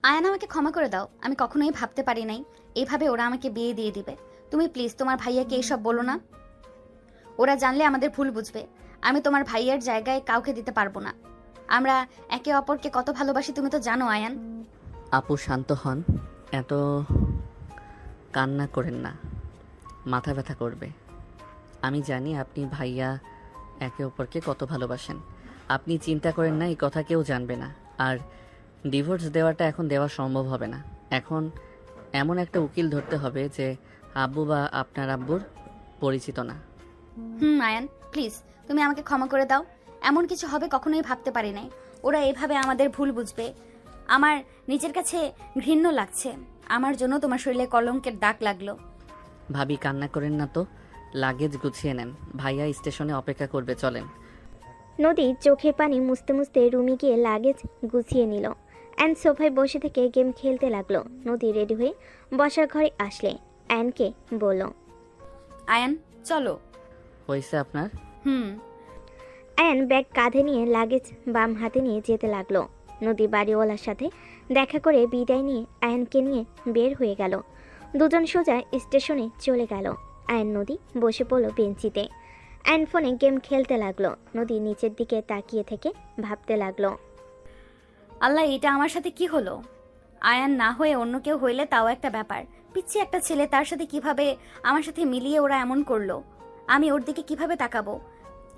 আয়ান আমাকে ক্ষমা করে দাও, আমি কখনোই ভাবতে পারি নাই এইভাবে ওরা আমাকে বিয়ে দিয়ে দিবে। তুমি প্লিজ তোমার ভাইয়াকে এইসব বলো না, ওরা জানলে আমাদের ভুল বুঝবে। আমি তোমার ভাইয়ার জায়গায় কাউকে দিতে পারবো না। আমরা একে অপরকে কত ভালোবাসি তুমি তো জানো আয়ান। আপু শান্ত হন, এত কান্না করেন না, মাথা ব্যথা করবে। আমি জানি আপনি ভাইয়া একে অপরকে কত ভালোবাসেন। আপনি চিন্তা করেন না, এই কথা কেউ জানবে না। আর ডিভোর্স দেওয়াটা এখন দেওয়া সম্ভব হবে না। এখন এমন একটা উকিল ধরতে হবে যে আব্বু বা আপনার আব্বুর পরিচিত না। আয়ান প্লিজ তুমি আমাকে ক্ষমা করে দাও। এমন কিছু হবে কখনোই ভাবতে পারি নাই। ওরা এভাবে আমাদের ভুল বুঝবে। আমার নিজের কাছে ঘৃণ্য লাগছে। আমার জন্য তোমার শরীরে কলঙ্কের দাগ লাগলো। ভাবি কান্না করেন না তো, লাগেজ গুছিয়ে নেন, ভাইয়া স্টেশনে অপেক্ষা করবে, চলেন। নদী চোখের পানি মুছতে মুছতে রুমে গিয়ে লাগেজ গুছিয়ে নিল। অ্যান সোফায় বসে থেকে গেম খেলতে লাগলো। নদী রেডি হয়ে বসার ঘরে আসলে অ্যানকে বলল, আয়ান চলো। হয়েছে আপনার? অ্যান ব্যাগ কাঁধে নিয়ে লাগেজ বাম হাতে নিয়ে যেতে লাগলো। নদী বাড়িওয়ালার সাথে দেখা করে বিদায় নিয়ে অ্যানকে নিয়ে বের হয়ে গেল। দুজন সোজা স্টেশনে চলে গেল। অ্যান নদী বসে পড়ল বেঞ্চিতে। অ্যান ফোনে গেম খেলতে লাগলো। নদী নিচের দিকে তাকিয়ে থেকে ভাবতে লাগলো, আল্লাহ, এটা আমার সাথে কি হলো? আয়ান না হয়ে অন্য কেউ হইলে তাও একটা ব্যাপার, পিচ্ছি একটা ছেলে, তার সাথে কিভাবে আমার সাথে মিলিয়ে ওরা এমন করলো? আমি ওর দিকে কিভাবে তাকাবো?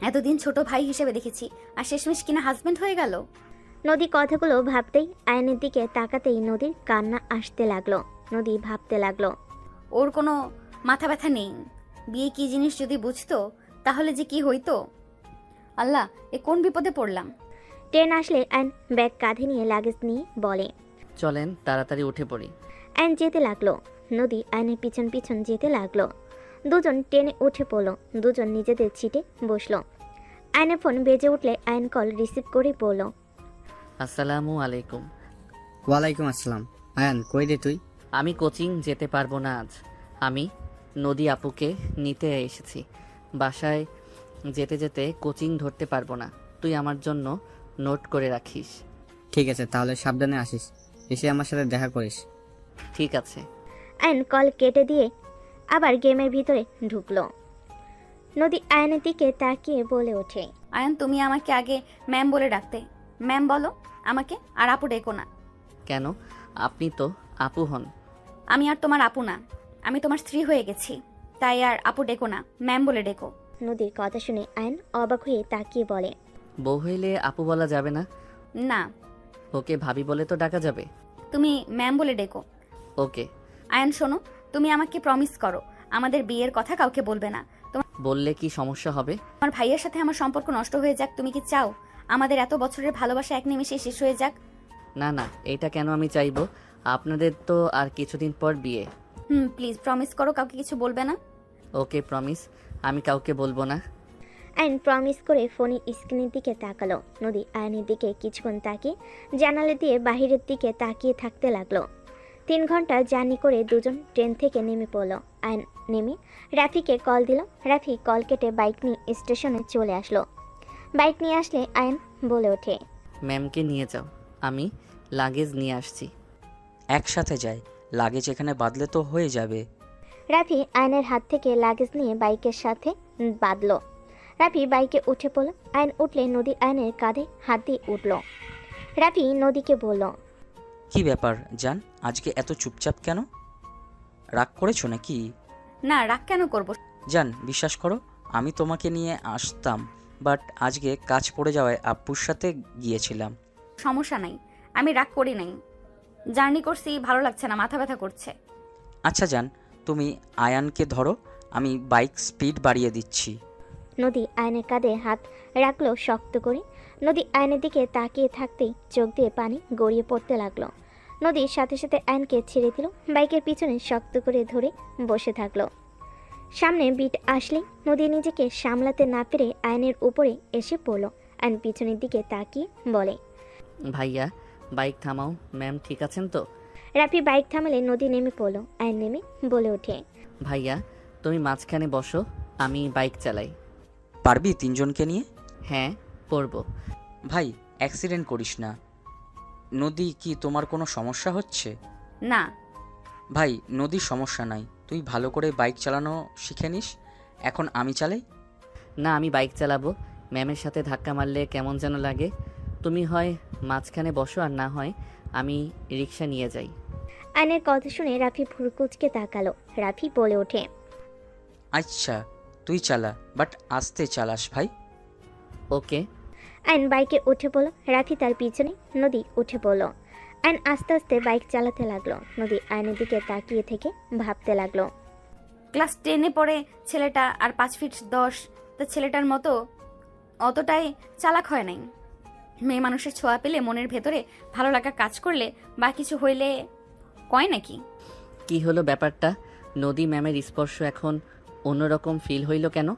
এতদিন ছোট ভাই হিসেবে দেখেছি, আর শেষমেশ কিনা হাজবেন্ড হয়ে গেল। নদী কথাগুলো ভাবতেই আয়নের দিকে তাকাতেই নদীর কান্না আসতে লাগলো। নদী ভাবতে লাগলো, ওর কোনো মাথা ব্যথা নেই। বিয়ে কি জিনিস যদি বুঝতো তাহলে যে কি হইতো। আল্লাহ, এ কোন বিপদে পড়লাম। ট্রেন আসলে অ্যান ব্যাগ কাঁধে নিয়ে লাগেজ নিয়ে বলে, চলেন তাড়াতাড়ি উঠে পড়ি। অ্যান যেতে লাগলো। নদী আয়নের পিছন পিছন যেতে লাগলো। দুজন ট্রেনে উঠে পড়লো। দুজন নিজেদের সিটে বসলো। আয়নের ফোন বেজে উঠলে আয়ন কল রিসিভ করে বলল, আসসালামু আলাইকুম। ওয়ালাইকুম আসসালাম। আয়ান কই রে তুই? আমি কোচিং যেতে পারবো না আজ। আমি নদী আপুকে নিতে এসেছি। বাসায় যেতে যেতে কোচিং ধরতে পারবো না। তুই আমার জন্য নোট করে রাখিস। ঠিক আছে, তাহলে সাবধানে আসিস, এসে আমার সাথে দেখা করিস। ঠিক আছে। আয়ন কল কেটে দিয়ে আবার গেমের ভিতরে ঢুকলো। নদী আয়নের দিকে তাকিয়ে বলে ওঠে, আয়ান, তুমি আমাকে আগে ম্যাম বলে ডাকতে। ম্যাম বলো আমাকে, আর আপু ডেকো না। কেন? আপনি তো আপু হন। আমি আর তোমার আপু না, আমি তোমার স্ত্রী হয়ে গেছি। তাই আর আপু ডেকো না, ম্যাম বলে ডেকো। নদীর কথা শুনে আয়ন অবাক হয়ে তাকিয়ে বলে, বউ হইলে আপু বলা যাবে না? না, ওকে ভাবি বলে তো ডাকা যাবে। তুমি ম্যাম বলে ডেকো। ওকে। আয়ান শোনো, তুমি আমাকে প্রমিস করো আমাদের বিয়ের কথা কাউকে বলবে না। বললে কি সমস্যা হবে? তোমার ভাইয়ের সাথে আমার সম্পর্ক নষ্ট হয়ে যাক, তুমি কি চাও আমাদের এত বছরের ভালোবাসা এক নিমেষে শেষ হয়ে যাক? না না, এটা কেন আমি চাইবো? আপনাদের তো আর কিছুদিন পর বিয়ে। প্লিজ প্রমিস করো কাউকে কিছু বলবে না। ওকে প্রমিস, আমি কাউকে বলবো না। আয়ন প্রমিস করে ফোনের স্ক্রিনের দিকে তাকালো। নদী আয়নের দিকে কিছুক্ষণ তাকিয়ে জানালা দিয়ে বাহিরের দিকে তাকিয়ে থাকতে লাগলো। 3 ঘন্টা জার্নি করে দুজন ট্রেন থেকে নেমে পড়লো। আয়ন নেমে রাফিকে কল দিল। রাফি কল কেটে বাইক নিয়ে স্টেশনে চলে আসলো। বাইক নিয়ে আসলে আয়ন বলে ওঠে, ম্যামকে নিয়ে যাও, আমি লাগেজ নিয়ে আসছি। একসাথে যাই, লাগেজ এখানে বাঁধলে তো হয়ে যাবে। রাফি আয়নের হাত থেকে লাগেজ নিয়ে বাইকের সাথে বাঁধলো। রাফি বাইকে উঠে পড়ল। আয়ন উঠলে নদী আয়নের কাঁধে হাত দিয়ে উঠল। রাফি নদীকে বলল, কি ব্যাপার জান, আজকে এত চুপচাপ কেন? রাগ করেছো নাকি? না, রাগ কেন করবো? জান বিশ্বাস করো, আমি তোমাকে নিয়ে আসতাম, বাট আজকে কাজ পড়ে যাওয়ায় আব্বুর সাথে গিয়েছিলাম। সমস্যা নাই, আমি রাগ করি নাই। জার্নি করছি, ভালো লাগছে না, মাথা ব্যথা করছে। আচ্ছা জান, তুমি আয়ানকে ধরো, আমি বাইক স্পিড বাড়িয়ে দিচ্ছি। নদী আয়নের কাঁধে হাত রাখলো শক্ত করে। নদী আয়নের দিকে তাকিয়ে থাকতেই চোখ দিয়ে পানি গড়িয়ে পড়তে লাগলো। নদীর সাথে সাথে আয়নকে ছেড়ে দিল। বাইকের পিছনে শক্ত করে ধরে বসে থাকলো। সামনে বিট আসলেই নদী নিজেকে সামলাতে না পেরে আয়নের উপরে এসে পড়ল। আয়ন পিছনের দিকে তাকিয়ে বলে, ভাইয়া বাইক থামাও, ম্যাম ঠিক আছেন তো? রাফি বাইক থামালে নদী নেমে পড়ল। আয়ন নেমে বলে ওঠে, ভাইয়া তুমি মাঝখানে বসো, আমি বাইক চালাই। পারবি 3 জনকে নিয়ে? হ্যাঁ পড়বো। ভাই অ্যাক্সিডেন্ট করিস না। নদী, কি তোমার কোনো সমস্যা হচ্ছে? না। ভাই, নদীর সমস্যা নাই, তুই ভালো করে বাইক চালানো শিখে নিস। এখন আমি চালাই। না, আমি বাইক চালাবো। ম্যামের সাথে ধাক্কা মারলে কেমন যেন লাগে। তুমি হয় মাঝখানে বসো, আর না হয় আমি রিক্সা নিয়ে যাই। আয়নের কথা শুনে রাফি ভুরকুচকে তাকালো। রাফি বলে ওঠে, আচ্ছা, তুই চালা, বাট আস্তে চালাস ভাই। ওকে। আয়ন বাইকে উঠে পড়ল। রাফি তার পিছনে, নদী উঠে পড়ল। আয়ন আস্তে আস্তে বাইক চালাতে লাগলো। নদী আয়নের দিকে তাকিয়ে থেকে ভাবতে লাগলো। ক্লাস 10-এ পড়ে ছেলেটা, আর 5 ফিট 10, তা ছেলেটার মতো অতটাই চালাক হয় নাই। মেয়ে মানুষের ছোঁয়া পেলে মনের ভেতরে ভালো লাগা কাজ করলে বা কিছু হইলে কয় নাকি? কি হলো ব্যাপারটা? নদী ম্যামের স্পর্শ এখন অন্যরকম ফিল হইল কেন?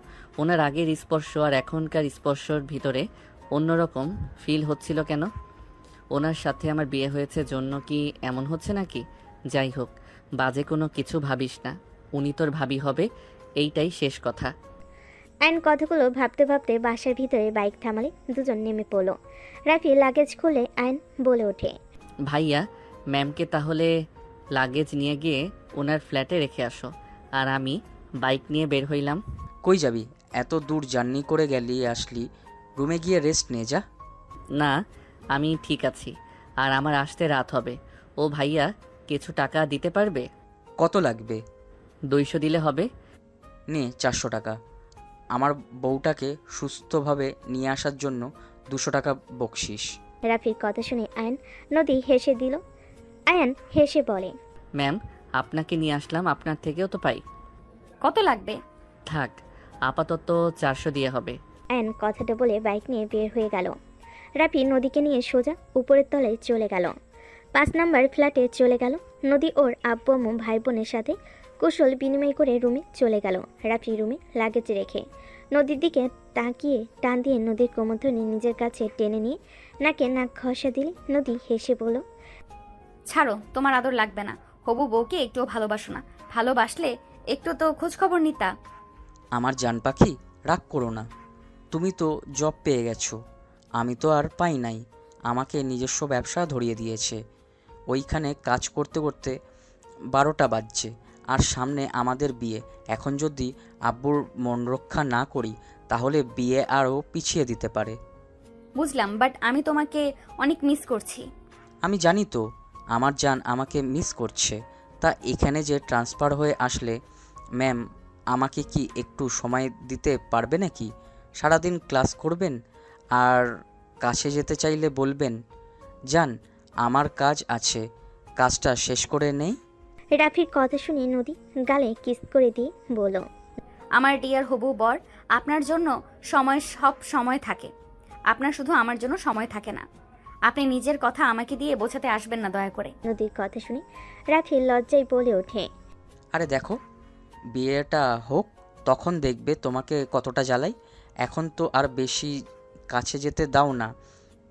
ওনার আগের স্পর্শ আর এখনকার স্পর্শর ভিতরে অন্যরকম ফিল হচ্ছিল কেন? ওনার সাথে আমার বিয়ে হয়েছে জন্য কি এমন হচ্ছে নাকি? যাই হোক, বাজে কোনো কিছু ভাবিস না। উনি তোর ভাবি হবে, এইটাই শেষ কথা। আয়ন কথাগুলো ভাবতে ভাবতে বাসার ভিতরে বাইক থামালে দুজন নেমে পড়ল। রাফি লাগেজ খুলে আয়ন বলে ওঠে, ভাইয়া, ম্যামকে তাহলে লাগেজ নিয়ে গিয়ে ওনার ফ্ল্যাটে রেখে আসো, আর আমি বাইক নিয়ে বের হইলাম। কই যাবি? এত দূর জার্নি করে গেলি, আসলি, রুমে গিয়ে রেস্ট নে যা। না, আমি ঠিক আছি, আর আমার আসতে রাত হবে। ও ভাইয়া, কিছু টাকা দিতে পারবে? কত লাগবে? 200 দিলে হবে। নে 400 টাকা। আমার বউটাকে সুস্থভাবে নিয়ে আসার জন্য 200 টাকা বকশিস। রাফির কথা শুনে আয়ন নদী হেসে দিল। আয়ন হেসে বলে, ম্যাম, আপনাকে নিয়ে আসলাম, আপনার থেকেও তো পাই। কত লাগবে? থাক, আপাতত 400 দিয়ে হবে। আয়ন কথাটা বলে বাইক নিয়ে বের হয়ে গেল। রাফি নদীকে নিয়ে সোজা উপরের তলায় চলে গেল। 5 নাম্বার ফ্ল্যাটে চলে গেল। নদী ওর আব্বু আম্মু ভাই বোনের সাথে কুশল বিনিময় করে রুমে চলে গেল। রাফি রুমে লাগেজ রেখে নদীর দিকে তাকিয়ে টান দিয়ে নদীর কোমরধনি নিজের কাছে টেনে নিয়ে নাকে নাক ঘষা দিলে নদী হেসে বলল, ছাড়ো, তোমার আদর লাগবে না। হবু বউকে একটুও ভালোবাসো না। ভালোবাসলে একটু তো খোঁজ খবর নিতা। আমার জান পাখি, রাগ করো না। তুমি তো জব পেয়ে গেছো, আমি তো আর পাই নাই। আমাকে নিজস্ব ব্যবসা ধরিয়ে দিয়েছে। ওইখানে কাজ করতে করতে 12টা বাজছে, আর সামনে আমাদের বিয়ে। এখন যদি আব্বুর মন রক্ষা না করি, তাহলে বিয়ে আরও পিছিয়ে দিতে পারে। বুঝলাম, বাট আমি তোমাকে অনেক মিস করছি। আমি জানি তো আমার জান আমাকে মিস করছে। তা এখানে যে ট্রান্সফার হয়ে আসলে, ম্যাম আমাকে কি একটু সময় দিতে পারবে নাকি? সারাদিন ক্লাস করবেন, আর কাছে যেতে চাইলে বলবেন। জান, আমার কাজ আছে, কাজটা শেষ করে নেই। রাফির কথা শুনে নদী গালে কিস করে দিয়ে বলল, আমার ডিয়ার হবু বর, আপনার জন্য সময় সব সময় থাকে। আপনার শুধু আমার জন্য সময় থাকে না। আপনি নিজের কথা আমাকে দিয়ে বোঝাতে আসবেন না দয়া করে। নদীর কথা শুনে রাফি লজ্জায় বলে ওঠে, আরে দেখো, বিয়েটা হোক, তখন দেখবে তোমাকে কতটা জ্বালাই। এখন তো আর বেশি কাছে যেতে দাও না।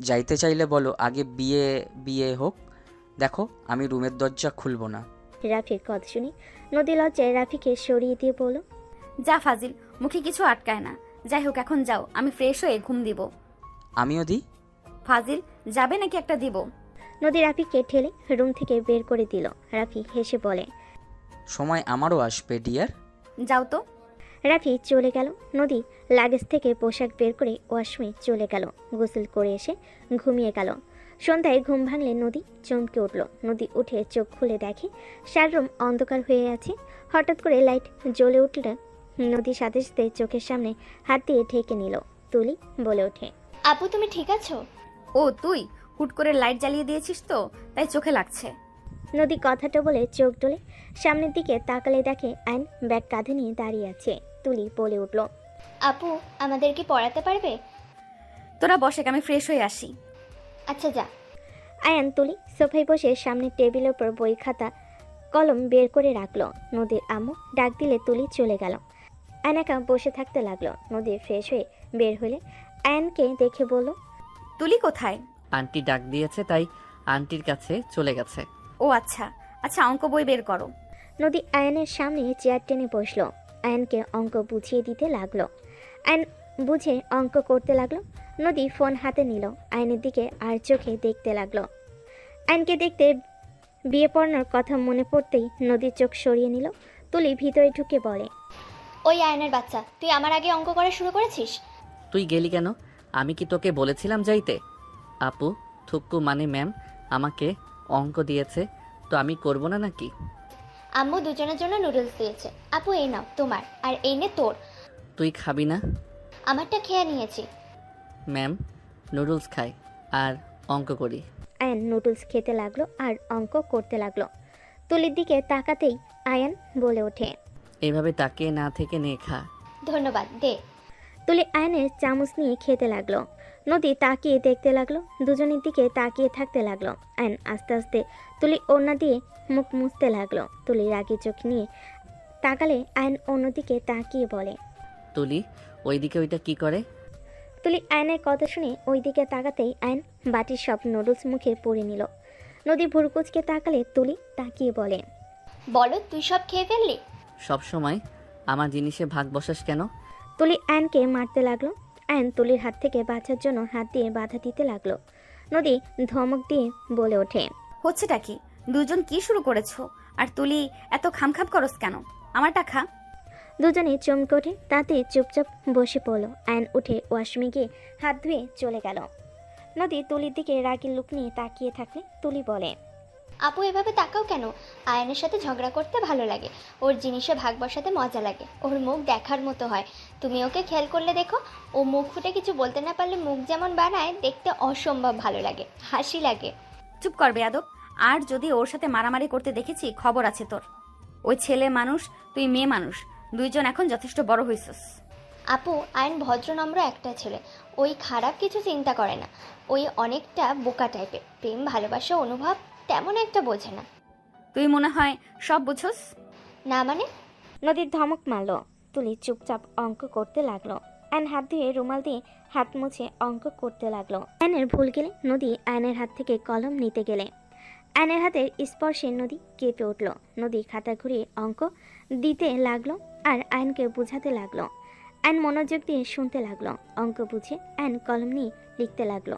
যাইতে চাইলে বলো, আগে বিয়ে বিয়ে হোক। দেখো, আমি রুমের দরজা খুলবো না। রাফির কথা শুনে নদী লজ্জায় রাফিকে সরিয়ে দিয়ে বলল, যা ফাজিল, মুখে কিছু আটকায় না। যাই হোক, এখন যাও, আমি ফ্রেশ হয়ে ঘুম দিব। আমিও দিই। ফাজিল, যাবে নাকি একটা দিব? নদী রাফিকে ঠেলে রুম থেকে বের করে দিল। রাফি হেসে বলে, সময় আমারও আসবে ডিয়ার। যাও তো। রাফি চলে গেল। নদী লাগেজ থেকে পোশাক বের করে ওয়াশরুমে চলে গেল। গোসল করে এসে ঘুমিয়ে গেল। সন্ধ্যায় ঘুম ভাঙলে নদী চমকে উঠল। নদী উঠে চোখ খুলে দেখে সারা রুম অন্ধকার হয়ে আছে। হঠাৎ করে লাইট জ্বলে উঠল। নদীর সাথে সাথে চোখের সামনে হাত দিয়ে ঢেকে নিল। তুলি বলে ওঠে, আপু তুমি ঠিক আছো? ও তুই হুট করে লাইট জ্বালিয়ে দিয়েছিস তো, তাই চোখে লাগছে। নদী কথাটা বলে চোখ ডলে সামনের দিকে তাকালে দেখে আইন ব্যাগ কাঁধে নিয়ে দাঁড়িয়ে আছে। তুলি বলে উঠল, আপু আমাদেরকে পড়াতে পারবে? তোরা বসে, আমি ফ্রেশ হয়ে আসি। আচ্ছা যা। আয়ান তুলি সোফায় বসে সামনে টেবিলের উপর বই খাতা কলম বের করে রাখলো। নদীর আম্মু ডাক দিলে তুলি চলে গেল। আয়ন একা বসে থাকতে লাগলো। নদী ফ্রেশ হয়ে বের হলে আয়ানকে দেখে বলল, তুলি কোথায়? আন্টি ডাক দিয়েছে, তাই আন্টির কাছে চলে গেছে। ও আচ্ছা আচ্ছা, অঙ্ক বই বের করো। নদী আয়নের সামনে চেয়ার টেনে বসলো। আয়নকে অঙ্ক বুঝিয়ে দিতে লাগলো। আয়ন বুঝে অঙ্ক করতে লাগলো। নদী ফোন হাতে নিল। আয়নের দিকে আর চোখে দেখতে লাগলো। আয়নকে দেখতে বিয়ে পড়ানোর কথা মনে পড়তেই নদীর চোখ সরিয়ে নিল। তুলি ভিতরে ঢুকে বলে, ওই আয়নের বাচ্চা, তুই আমার আগে অঙ্ক করা শুরু করেছিস? তুই গেলি কেন? আমি কি তোকে বলেছিলাম যাইতে? আপু, থুক্কু মানে ম্যাম আমাকে অঙ্ক দিয়েছে, তো আমি করব না নাকি? আম্মু দুজনের জন্য নুডলস দিয়েছে। আপু এই নাও তোমার, আর এই নে তোর। তুই খাবি না? আমারটা খেয়ে নিয়েছি। ম্যাম, নুডলস খাই আর অঙ্ক করি। আয়ান নুডলস খেতে লাগলো আর অঙ্ক করতে লাগলো। তুলির দিকে তাকাতেই আয়ান বলে ওঠে, এভাবে তাকিয়ে না থেকে নে খা। ধন্যবাদ, দে। তুলি আয়নের চামচ নিয়ে খেতে লাগলো। নদী তাকিয়ে দেখতে লাগলো, দুজনের দিকে তাকিয়ে থাকতে লাগলো। আয়ন আস্তে আস্তে তুলি ওড়না দিয়ে মুখ মুছতে লাগলো। তুলি রাগি চোখ নিয়ে তাকালে আয়ন অন্যদিকে তাকিয়ে বলে, তুলি, ওইদিকে ওইটা কি করে? তুলি আয়নের কথা শুনে ওই দিকে তাকাতেই আয়ন বাটির সব নুডলস মুখে পুরে নিল। নদী ভুরকুচকে তাকালে তুলি তাকিয়ে বলে, বলো, তুই সব খেয়ে ফেললি? সব সময় আমার জিনিসে ভাগ বসাস কেন? তুলি আয়নকে মারতে লাগলো। আয়ন তুলির হাত থেকে বাঁচার জন্য হাত দিয়ে বাধা দিতে লাগলো। নদী ধমক দিয়ে বলে ওঠে, হচ্ছেটা কি? দুজন কি শুরু করেছো? আর তুলি এত খামখাম করস কেন? আমারটা খা। দুজনে চমকে ওঠে, তাতে চুপচাপ বসে পড়লো। আয়ন উঠে ওয়াশরুমে গিয়ে হাত ধুয়ে চলে গেল। নদী তুলির দিকে রাগের লুক নিয়ে তাকিয়ে থাকলে তুলি বলে, আপু এভাবে তাকাও কেন? আয়নের সাথে ঝগড়া করতে ভালো লাগে, ওর জিনিসে ভাগ বসাতে মজা লাগে, ওর মুখ দেখার মতো হয়। তুমি ওকে খেয়াল করলে দেখো, ও মুখ ফুটে কিছু বলতে না পারলে মুখ যেমন বানায়, দেখতে অসম্ভব ভালো লাগে, হাসি লাগে। চুপ কর বেয়াদব। আর যদি ওর সাথে মারামারি করতে দেখেছি, খবর আছে তোর। ওই ছেলে মানুষ, তুই মেয়ে মানুষ, দুইজন এখন যথেষ্ট বড় হইছস। আপু, আয়ন ভদ্রনম্র একটা ছেলে, ওই খারাপ কিছু চিন্তা করে না। ওই অনেকটা বোকা টাইপের, প্রেম ভালোবাসা অনুভব তেমন একটা বোঝে না। তুই মনে হয় সব বুঝছস। না মানে? নদীর ধমক মারলো। তুলি চুপচাপ অঙ্ক করতে লাগলো। আয়ন হাত ধুয়ে রুমাল দিয়ে হাত মুছে অঙ্ক করতে লাগলো। আয়নের ভুল গেলে নদী আয়নের হাত থেকে কলম নিতে গেলে আয়নের হাতের স্পর্শে নদী কেঁপে উঠল। নদী খাতা ঘুরিয়ে অঙ্ক দিতে লাগলো আর আয়নকে বুঝাতে লাগলো। আয়ন মনোযোগ দিয়ে শুনতে লাগলো। অঙ্ক বুঝে আয়ন কলম নিয়ে লিখতে লাগলো।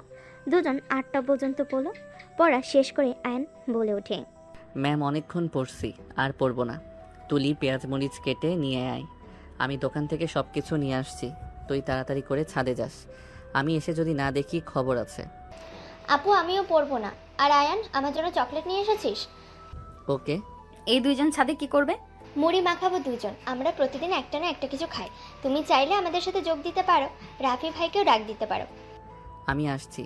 দুজন 8টা পর্যন্ত পড়লো। পড়া শেষ করে আয়ন বলে ওঠে, ম্যাম, অনেকক্ষণ পড়ছি, আর পড়বো না। তুলি, পেঁয়াজ মরিচ কেটে নিয়ে আয়। আমি দোকান থেকে সব কিছু নিয়ে আসছি, তুই তাড়াতাড়ি করে ছাদে যাস। আমি এসে যদি না দেখি, খবর আছে। আপু আমিও পড়বো না। আর আয়ান, আমার জন্য চকলেট নিয়ে এসেছিস? ওকে। এই দুইজন ছাদে কি করবে? মুড়ি মাখাবো দুজন, আমরা প্রতিদিন একটা না একটা কিছু খাই। তুমি চাইলে আমাদের সাথে যোগ দিতে পারো, রাফি ভাইকেও ডাক দিতে পারো। আমি আসছি।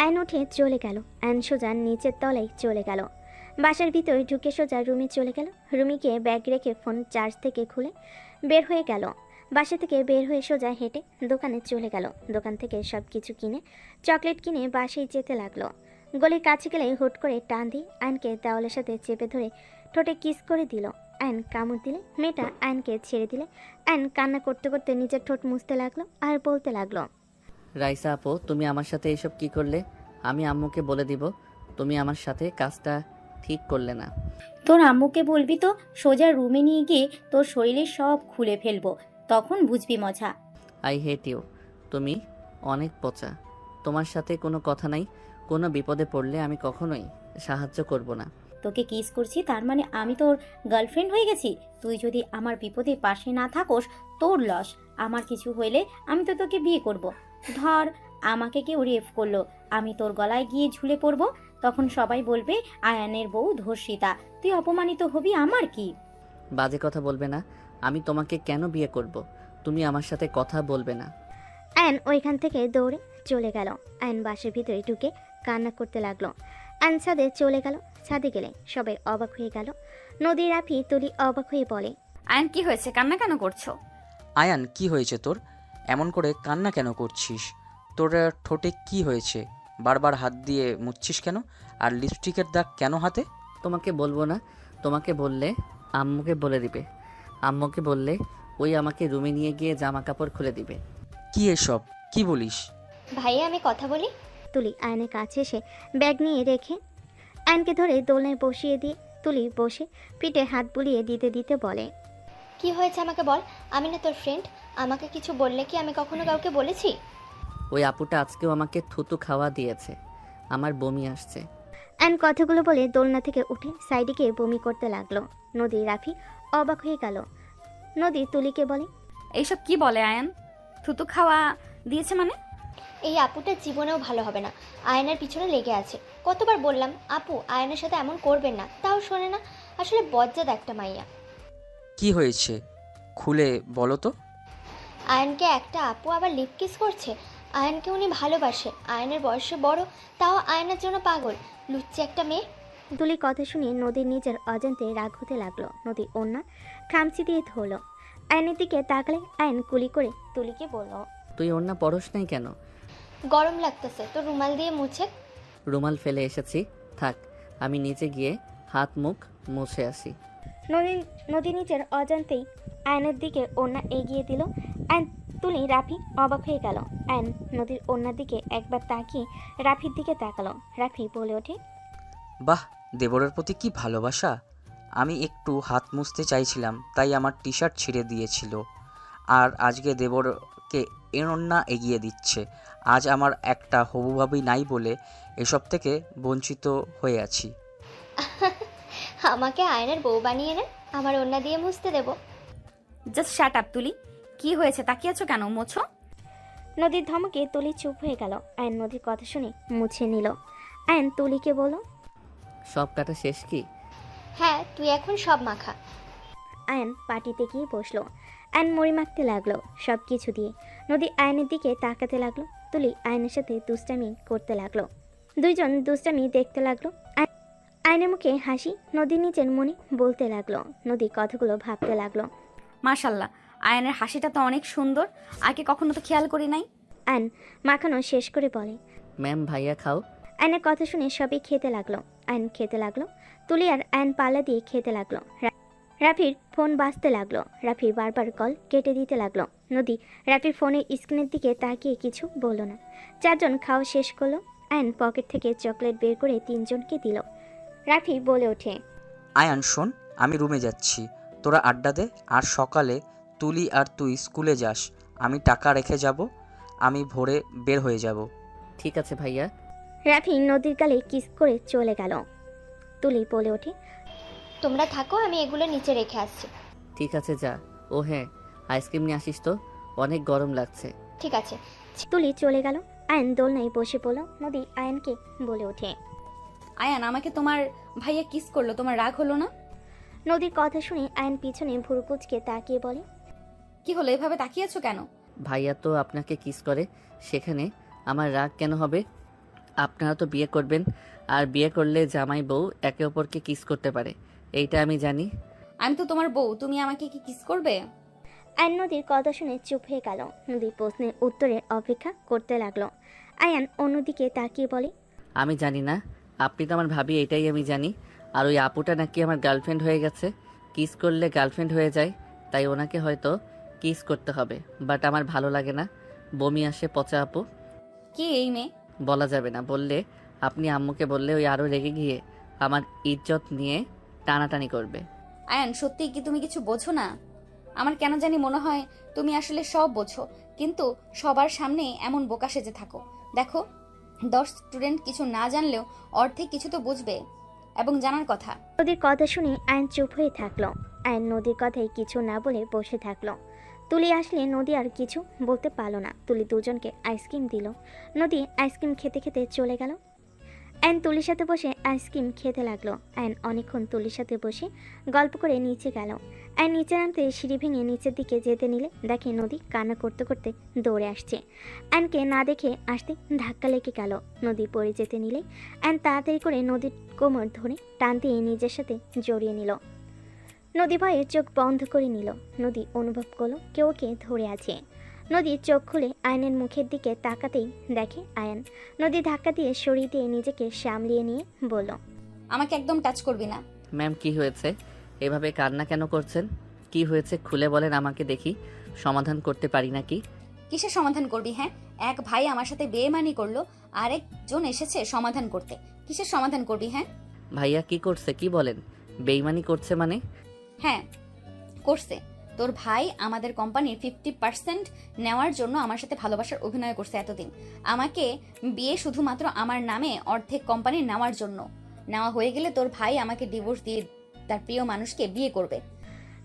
আয়ন উঠে চলে গেল। আয়ন সোজা নিচের তলায় চলে গেল। বাসার ভিতরে ঢুকে সোজা রুমে চলে গেল। রুমে গিয়ে ব্যাগ রেখে ফোন চার্জ থেকে খুলে বের হয়ে গেল। বাসা থেকে বের হয়ে সোজা হেঁটে দোকানে চলে গেল। দোকান থেকে সব কিছু কিনে চকলেট কিনে বাসায় যেতে লাগলো। গলির কাছে গেলে হুট করে টান দিয়ে আয়নকে দেওয়ালের সাথে চেপে ধরে ঠোঁটে কিস করে দিল। আয়ন কামড় দিলে মেয়েটা আয়নকে ছেড়ে দিলে আয়ন কান্না করতে করতে নিজের ঠোঁট মুছতে লাগলো আর বলতে লাগলো, রাইসা আপু, তুমি আমার সাথে এসব কি করলে? আমি আম্মুকে বলে দিব তুমি আমার সাথে কাজটা ঠিক করলে না। তোর আম্মুকে বলবি তো সোজা রুমে নিয়ে গিয়ে তোর শরীরে সব খুলে ফেলবো, তখন বুঝবি মজা। I hate you. তুমি অনেক পচা। তোমার সাথে কোনো কথা নাই। কোনো বিপদে পড়লে আমি কখনোই সাহায্য করব না। তোকে কিস করছি তার মানে আমি তোর গার্লফ্রেন্ড হয়ে গেছি? তুই যদি আমার বিপদে পাশে না থাকোস, তোর লস। আমার কিছু হইলে আমি তো তোকে বিয়ে করব। ধর আমাকে কেউ রেপ করলো, আমি তোর গলায় গিয়ে ঝুলে পড়বো, তখন সবাই বলবে আয়ানের বউ ধর্ষিতা। তুই অপমানিত হবি, আমার কি? বাজে কথা বলবে না। আমি তোমাকে কেন বিয়ে করব? তুমি আমার সাথে কথা বলবে না। আয়ন ওইখান থেকে দৌড়ে চলে গেল। আয়ন বাসার ভিতরে ঢুকে কান্না করতে লাগলো। আয়ন ছাদে চলে গেল। ছাদে গেলে সবাই অবাক হয়ে গেল। নদী, রাফি, তুলি অবাক হয়ে বলে, আয়ন কি হয়েছে? কান্না কেন করছো? আয়ান, কি হয়েছে তোর? এমন করে কান্না কেন করছিস? তোর ঠোঁটে কি হয়েছে? বারবার হাত দিয়ে মুছছিস কেন? আর লিপস্টিকের দাগ কেন হাতে? তোমাকে বলবো না। তোমাকে বললে আম্মুকে বলে দিবে। আম্মুকে বললে ওই আমাকে রুমে নিয়ে গিয়ে জামা কাপড় খুলে দিবে। কি এসব কি বলিস? ভাইয়া আমি কথা বলি। তুলি আয়নের কাছে এসে ব্যাগ নিয়ে রেখে আয়নকে ধরে দোলনায় বসিয়ে দিয়ে তুলি বসে পিঠে হাত বুলিয়ে দিতে দিতে বলে, কি হয়েছে আমাকে বল, আমি না তোর ফ্রেন্ড। আমাকে কিছু বললে কি আমি কখনো কাউকে বলেছি? ওই আপুটা আজকেও আমাকে থুতু খাওয়া দিয়েছে। আমার বমি আসছে। আয়ন কথাগুলো বলে দোলনা থেকে উঠে সাইডে গিয়ে বমি করতে লাগলো। নদী রাফি অবাক হয়ে গেল। নদী তুলিকে বলে, এইসব কি বলে আয়ান? থুতু খাওয়া দিয়েছে মানে? এই আপুটা জীবনেও ভালো হবে না, আয়নের পিছনে লেগে আছে। কতবার বললাম আপু আয়নের সাথে এমন করবেন না, তাও শোনে না। আসলে বজ্জাত একটা মাইয়া। কি হয়েছে খুলে বলো তো। আয়নকে একটা আপু আবার লিপ কিস করছে। আয়নকে উনি ভালোবাসে, আয়নের বয়সে বড়, তাও আয়নের জন্য পাগল। লুচ্চি একটা মেয়ে। তুলি কথা শুনে নদীর নিজের অজান্তে রাগ হতে লাগলো। নদী ওন্না খামচি দিয়ে ধরলো। আয়নের দিকে তাকালে আয়ন কুলি করে তুলিকে বলল, তুই ওর না পরশ নাই কেন? গরম লাগতেছে তো রুমাল দিয়ে মুছে। রুমাল ফেলে এসেছি, থাক আমি নিচে গিয়ে হাত মুখ মুছে আসি। নদী নিজের অজান্তেই আয়নের দিকে ওড়না এগিয়ে দিল। আয়ন তুলি রাফি অবাক হয়ে গেল। আয়ন নদীর ওড়নার দিকে একবার তাকিয়ে রাফির দিকে তাকালো। রাফি বলে ওঠে, বাহ, দেবরের প্রতি কি ভালোবাসা। আমি একটু হাত মুছতে চাইছিলাম, তাই আমার টি শার্ট ছিঁড়ে দিয়েছিল। আর আজকে দেবরকে এরন্না এগিয়ে দিচ্ছে। আজ আমার একটা হবুভাবি নাই বলে এসব থেকে বঞ্চিত হয়ে আছি। আমাকে আয়নের বউ বানিয়ে নেন, আমার ওড়না দিয়ে মুছতে দেব। জাস্ট শাট আপ তুলি। কি হয়েছে, তাকিয়ে আছো কেন? মোছো। নদীর ধমকে তুলি চুপ হয়ে গেল। আয়ন নদীর কথা শুনে মুছে নিল। আয়ন তুলিকে বলল, সব কাটা শেষ কি? হ্যাঁ, তুই এখন সব মাখা। আয়ন পাটিতে গিয়ে বসলো। আয়ন মুড়ি মাখতে লাগলো সব কিছু দিয়ে। নদী আয়নের দিকে তাকাতে লাগলো। তুলি আয়নের সাথে দুষ্টামি করতে লাগলো। দুইজন দুষ্টামি দেখতে লাগলো। আয়নের মুখে হাসি। নদী নিজের মনে বলতে লাগলো। নদী কথাগুলো ভাবতে লাগলো। মাশাল্লাহ, আয়ানের হাসিটা তো অনেক সুন্দর, আগে কখনো তো খেয়াল করি নাই। আয়ন মাখানো শেষ করে বলে, ম্যাম ভাইয়া খাও। আয়নের কথা শুনে সবই খেতে লাগলো। আয়ন খেতে লাগলো। তুলি আর আয়ন পাল্লা দিয়ে খেতে লাগলো। রাফির ফোন বাজতে লাগলো। রাফি বারবার কল কেটে দিতে লাগলো। নদী রাফির ফোনের স্ক্রিনের দিকে তাকিয়ে কিছু বলল না। চারজন খাওয়া শেষ করলো। আয়ন পকেট থেকে চকলেট বের করে তিনজনকে দিল। রাফি বলে ওঠে, আয়ান শোন, আমি রুমে যাচ্ছি, তোরা আড্ডা দে। আর সকালে তুলি আর তুই স্কুলে যাস, আমি টাকা রেখে যাব, আমি ভোরে বের হয়ে যাব। ঠিক আছে ভাইয়া। রাফি নদীর গালে কিস করে চলে গেল। তুলি বলে ওঠে, তোমরা থাকো, আমি এগুলো নিচে রেখে আসছি। ঠিক আছে যা। ও হ্যাঁ, আইসক্রিম নিয়ে আসিস তো, অনেক গরম লাগছে। ঠিক আছে। তুলি চলে গেল। আয়ন দোলনায় বসে পড়ল। নদী আয়নকে বলে ওঠে, আয়ান, আমাকে তোমার ভাইয়া কিস করলো, তোমার রাগ হলো না? নদীর কথা শুনে আয়ন পিছনে ভুরু কুঁচকে তাকিয়ে বলে, কি হলো, এভাবে তাকিয়ে আছো কেন? ভাইয়া তো আপনাকে কিস করে, সেখানে আমার রাগ কেন হবে? আপনারা তো বিয়ে করবেন, আর বিয়ে করলে জামাই বউ একে অপরকে কিস করতে পারে, এইটা আমি জানি। আমি তো তোমার বউ, তুমি আমাকে কি কিস করবে? আয়ন নদীর কথা শুনে চুপ হয়ে গেল। নদী প্রশ্নের উত্তরের অপেক্ষা করতে লাগলো। আয়ান অন্যদিকে তাকিয়ে বলে, আমি জানি না, আপনি তো আমার ভাবি, এটাই আমি জানি। আর ওই আপুটা নাকি আমার গার্লফ্রেন্ড হয়ে গেছে, কিস করলে গার্লফ্রেন্ড হয়ে যায়, তাই ওনাকে হয়তো কিস করতে হবে। বাট আমার ভালো লাগে না, বমি আসে। পচা আপু। কি এই মেয়ে? বলা যাবে না, বললে আপনি আম্মুকে বললে ওই আরও রেগে গিয়ে আমার ইজ্জত নিয়ে টানাটানি করবে। আয়ান, সত্যি কি তুমি কিছু বোঝো না? আমার কেন জানি মনে হয় তুমি আসলে সব বোঝো, কিন্তু সবার সামনে এমন বোকা সেজে থাকো। দেখো, 10 স্টুডেন্ট কিছু না জানলেও অর্ধেক কিছু তো বুঝবে, এবং জানার কথা। নদীর কথা শুনে আয়ন চুপ হয়ে থাকলো। আয়ন নদীর কথায় কিছু না বলে বসে থাকলো। তুলি আসলে নদী আর কিছু বলতে পারলো না। তুলি দুজনকে আইসক্রিম দিল। নদী আইসক্রিম খেতে খেতে চলে গেল। আয়ন তুলির সাথে বসে আইসক্রিম খেতে লাগলো। আয়ন অনেকক্ষণ তুলির সাথে বসে গল্প করে নিচে গেল। আয়ন নিচে নামতে সিঁড়ি ভেঙে নিচের দিকে যেতে নিলে দেখে নদী কান্না করতে করতে দৌড়ে আসছে। আয়নকে না দেখে আসতে ধাক্কা লেগে গেল। নদী পড়ে যেতে নিলে আয়ন তাড়াতাড়ি করে নদীর কোমর ধরে টান দিয়ে নিজের সাথে জড়িয়ে নিল। নদী ভয়ে চোখ বন্ধ করে নিল। নদী অনুভব করলো কেউ ওকে ধরে আছে। নদী চোখ খুলে আয়নের মুখের দিকে তাকাতেই দেখে আয়ন। নদী ধাক্কা দিয়ে সরিয়ে দিয়ে নিজেকে সামলিয়ে নিয়ে বলল, আমাকে একদম টাচ করবি না। ম্যাম কি হয়েছে? এভাবে কান্না কেন করছেন? কি হয়েছে খুলে বলেন আমাকে, দেখি সমাধান করতে পারি নাকি। কিসের সমাধান করবি? হ্যাঁ, এক ভাই আমার সাথে বেইমানি করলো, আরেকজন এসেছে সমাধান করতে। কিসের সমাধান করবি? হ্যাঁ ভাইয়া কি করছে, কি বলেন? বেইমানি করছে মানে? হ্যাঁ করছে। তোর ভাই আমাদের কোম্পানির 50% নেওয়ার জন্য আমার সাথে ভালোবাসার অভিনয় করছে এতদিন। আমাকে বিয়ে শুধুমাত্র আমার নামে অর্ধেক কোম্পানি নেওয়ার জন্য। নেওয়া হয়ে গেলে তোর ভাই আমাকে ডিভোর্স দিয়ে তার প্রিয় মানুষকে বিয়ে করবে।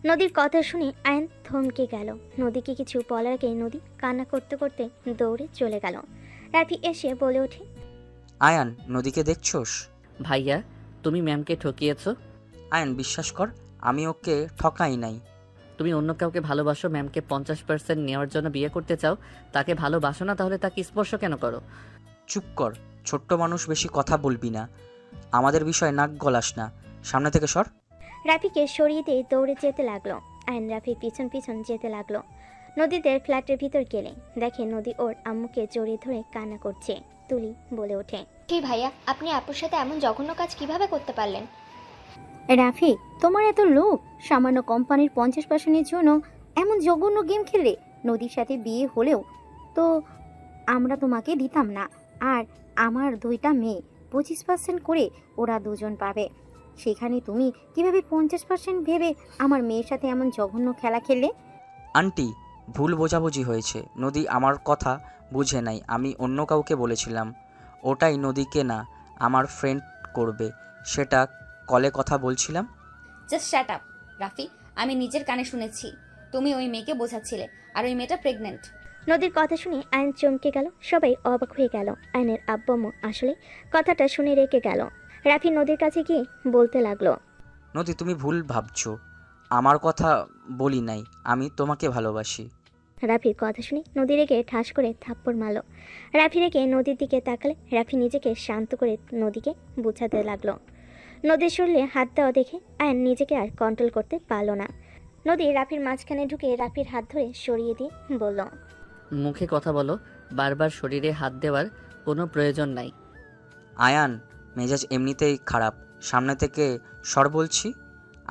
নদীর কথা শুনে আয়ন থমকে গেল। নদীকে কিছু বলার আগে নদী কান্না করতে করতে দৌড়ে চলে গেল। রাফি এসে বলে ওঠে, আয়ান, নদীকে দেখছোস? ভাইয়া, তুমি ম্যামকে ঠকিয়েছো। আয়ান, বিশ্বাস কর, আমি ওকে ঠকাই নাই। তুমি অন্য কাউকে ভালোবাসো, ম্যামকে 50% নেওয়ার জন্য বিয়ে করতে চাও। তাকে ভালোবাসো না, তাহলে তাকে স্পর্শ কেন করো? চুপ কর, ছোট্ট মানুষ, বেশি কথা বলবি না। আমাদের বিষয়ে নাক গলাস না, সামনে থেকে সর। রাফিকে সরিয়ে দিয়ে দৌড়ে যেতে লাগলো। আয়ন রাফির পিছন পিছন যেতে লাগলো। নদীদের ফ্ল্যাটের ভিতর গেলে দেখে নদী ওর আম্মুকে জড়িয়ে ধরে কান্না করছে। তুলি বলে ওঠে, কি ভাইয়া, আপনি আপুর সাথে এমন জঘন্য কাজ কিভাবে করতে পারলেন? রাফি, তোমার এত লোভ, সামান্য কোম্পানির 50%-এর জন্য এমন জঘন্য গেম খেললে। নদীর সাথে বিয়ে হলেও তো আমরা তোমাকে দিতাম না। আর আমার 2টা মেয়ে 25% করে ওরা দুজন পাবে। সেখানে তুমি কিভাবে 50% ভেবে আমার মেয়ের সাথে এমন জঘন্য খেলা খেললে? আন্টি, ভুল বোঝাবুঝি হয়েছে। নদী আমার কথা বুঝে নাই, আমি অন্য কাউকে বলেছিলাম। ওটাই নদীকে না, আমার ফ্রেন্ড করবে, সেটা কলে কথা বলছিলাম। জাস্ট শ্যাট আপ রাফি, আমি নিজের কানে শুনেছি তুমি ওই মেয়েকে বোঝাচ্ছিলে, আর ওই মেয়েটা প্রেগনেন্ট। নদীর কথা শুনে আয়ন চমকে গেল। সবাই অবাক হয়ে গেল। আয়নের আব্বাম্মু আসলে কথাটা শুনে রেখে গেল। রাফি নদীর কাছে গিয়ে বলতে লাগলো, নদী, তুমি ভুল ভাবছো, আমার কথা বলি নাই, আমি তোমাকে ভালোবাসি। রাফির কথা শুনে নদী রেগে ঠাস করে থাপ্পড় মারল। রাফি রেগে নদীর দিকে তাকালে রাফি নিজেকে শান্ত করে নদীকে বুঝাতে লাগলো। নদীর শরীরে হাত দেওয়া দেখে আয়ন নিজেকে আর কন্ট্রোল করতে পারল না। নদী রাফির মাঝখানে ঢুকে রাফির হাত ধরে সরিয়ে দিয়ে বলল, মুখে কথা বলো, বারবার শরীরে হাত দেওয়ার কোনো প্রয়োজন নাই। আয়ান, মেজাজ এমনিতেই খারাপ, সামনে থেকে সর বলছি।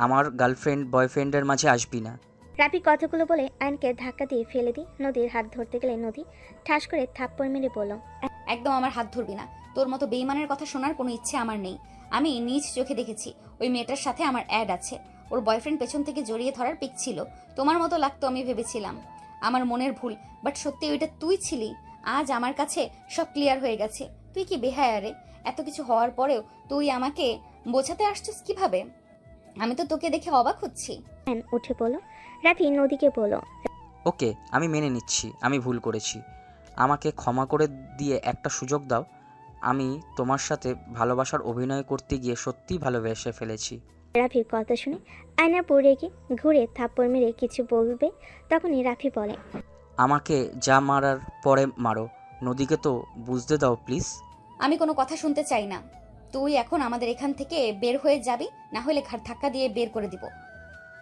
আমার গার্লফ্রেন্ড বয়ফ্রেন্ডের মাঝে আসবি না। রাফি কথাগুলো বলে আয়নকে ধাক্কা দিয়ে ফেলে দিয়ে নদীর হাত ধরতে গেলে নদী ঠাস করে থাপ্পড় মেরে বলল, একদম আমার হাত ধরবি না। তোর মতো বেইমানের কথা শোনার কোনো ইচ্ছে আমার নেই। আমি নিজ চোখে দেখেছি ওই মেয়েটার সাথে আমার অ্যাড আছে। ওর বয়ফ্রেন্ড পেছন থেকে জড়িয়ে ধরার পিক ছিল। তোমার মতো লাগতো আমি ভেবেছিলাম, আমার মনের ভুল, বাট সত্যি ওইটা তুই ছিলি। আজ আমার কাছে সব ক্লিয়ার হয়ে গেছে। তুই কি বেহায়া রে? এত কিছু হওয়ার পরেও তুই আমাকে বোঝাতে আসছিস কিভাবে? আমি তো তোকে দেখে অবাক হচ্ছি। আয়ন উঠে বলল। রাফি নদীকে বলল, ওকে, আমি মেনে নিচ্ছি, আমি ভুল করেছি। আমাকে ক্ষমা করে দিয়ে একটা সুযোগ দাও। আমি তোমার সাথে ভালোবাসার অভিনয় করতে গিয়ে সত্যিই ভালোবেসে ফেলেছি। রাফির কথা শুনে আয়না পড়ে গিয়ে ঘুরে থাপ্পড় মেরে কিছু বলবে, তখনই রাফি বলে, আমাকে যা মারার পরে মারো, নদীকে তো বুঝতে দাও প্লিজ। আমি কোনো কথা শুনতে চাই না। তুই এখন আমাদের এখান থেকে বের হয়ে যাবি, না হলে ঘাট ধাক্কা দিয়ে বের করে দিব।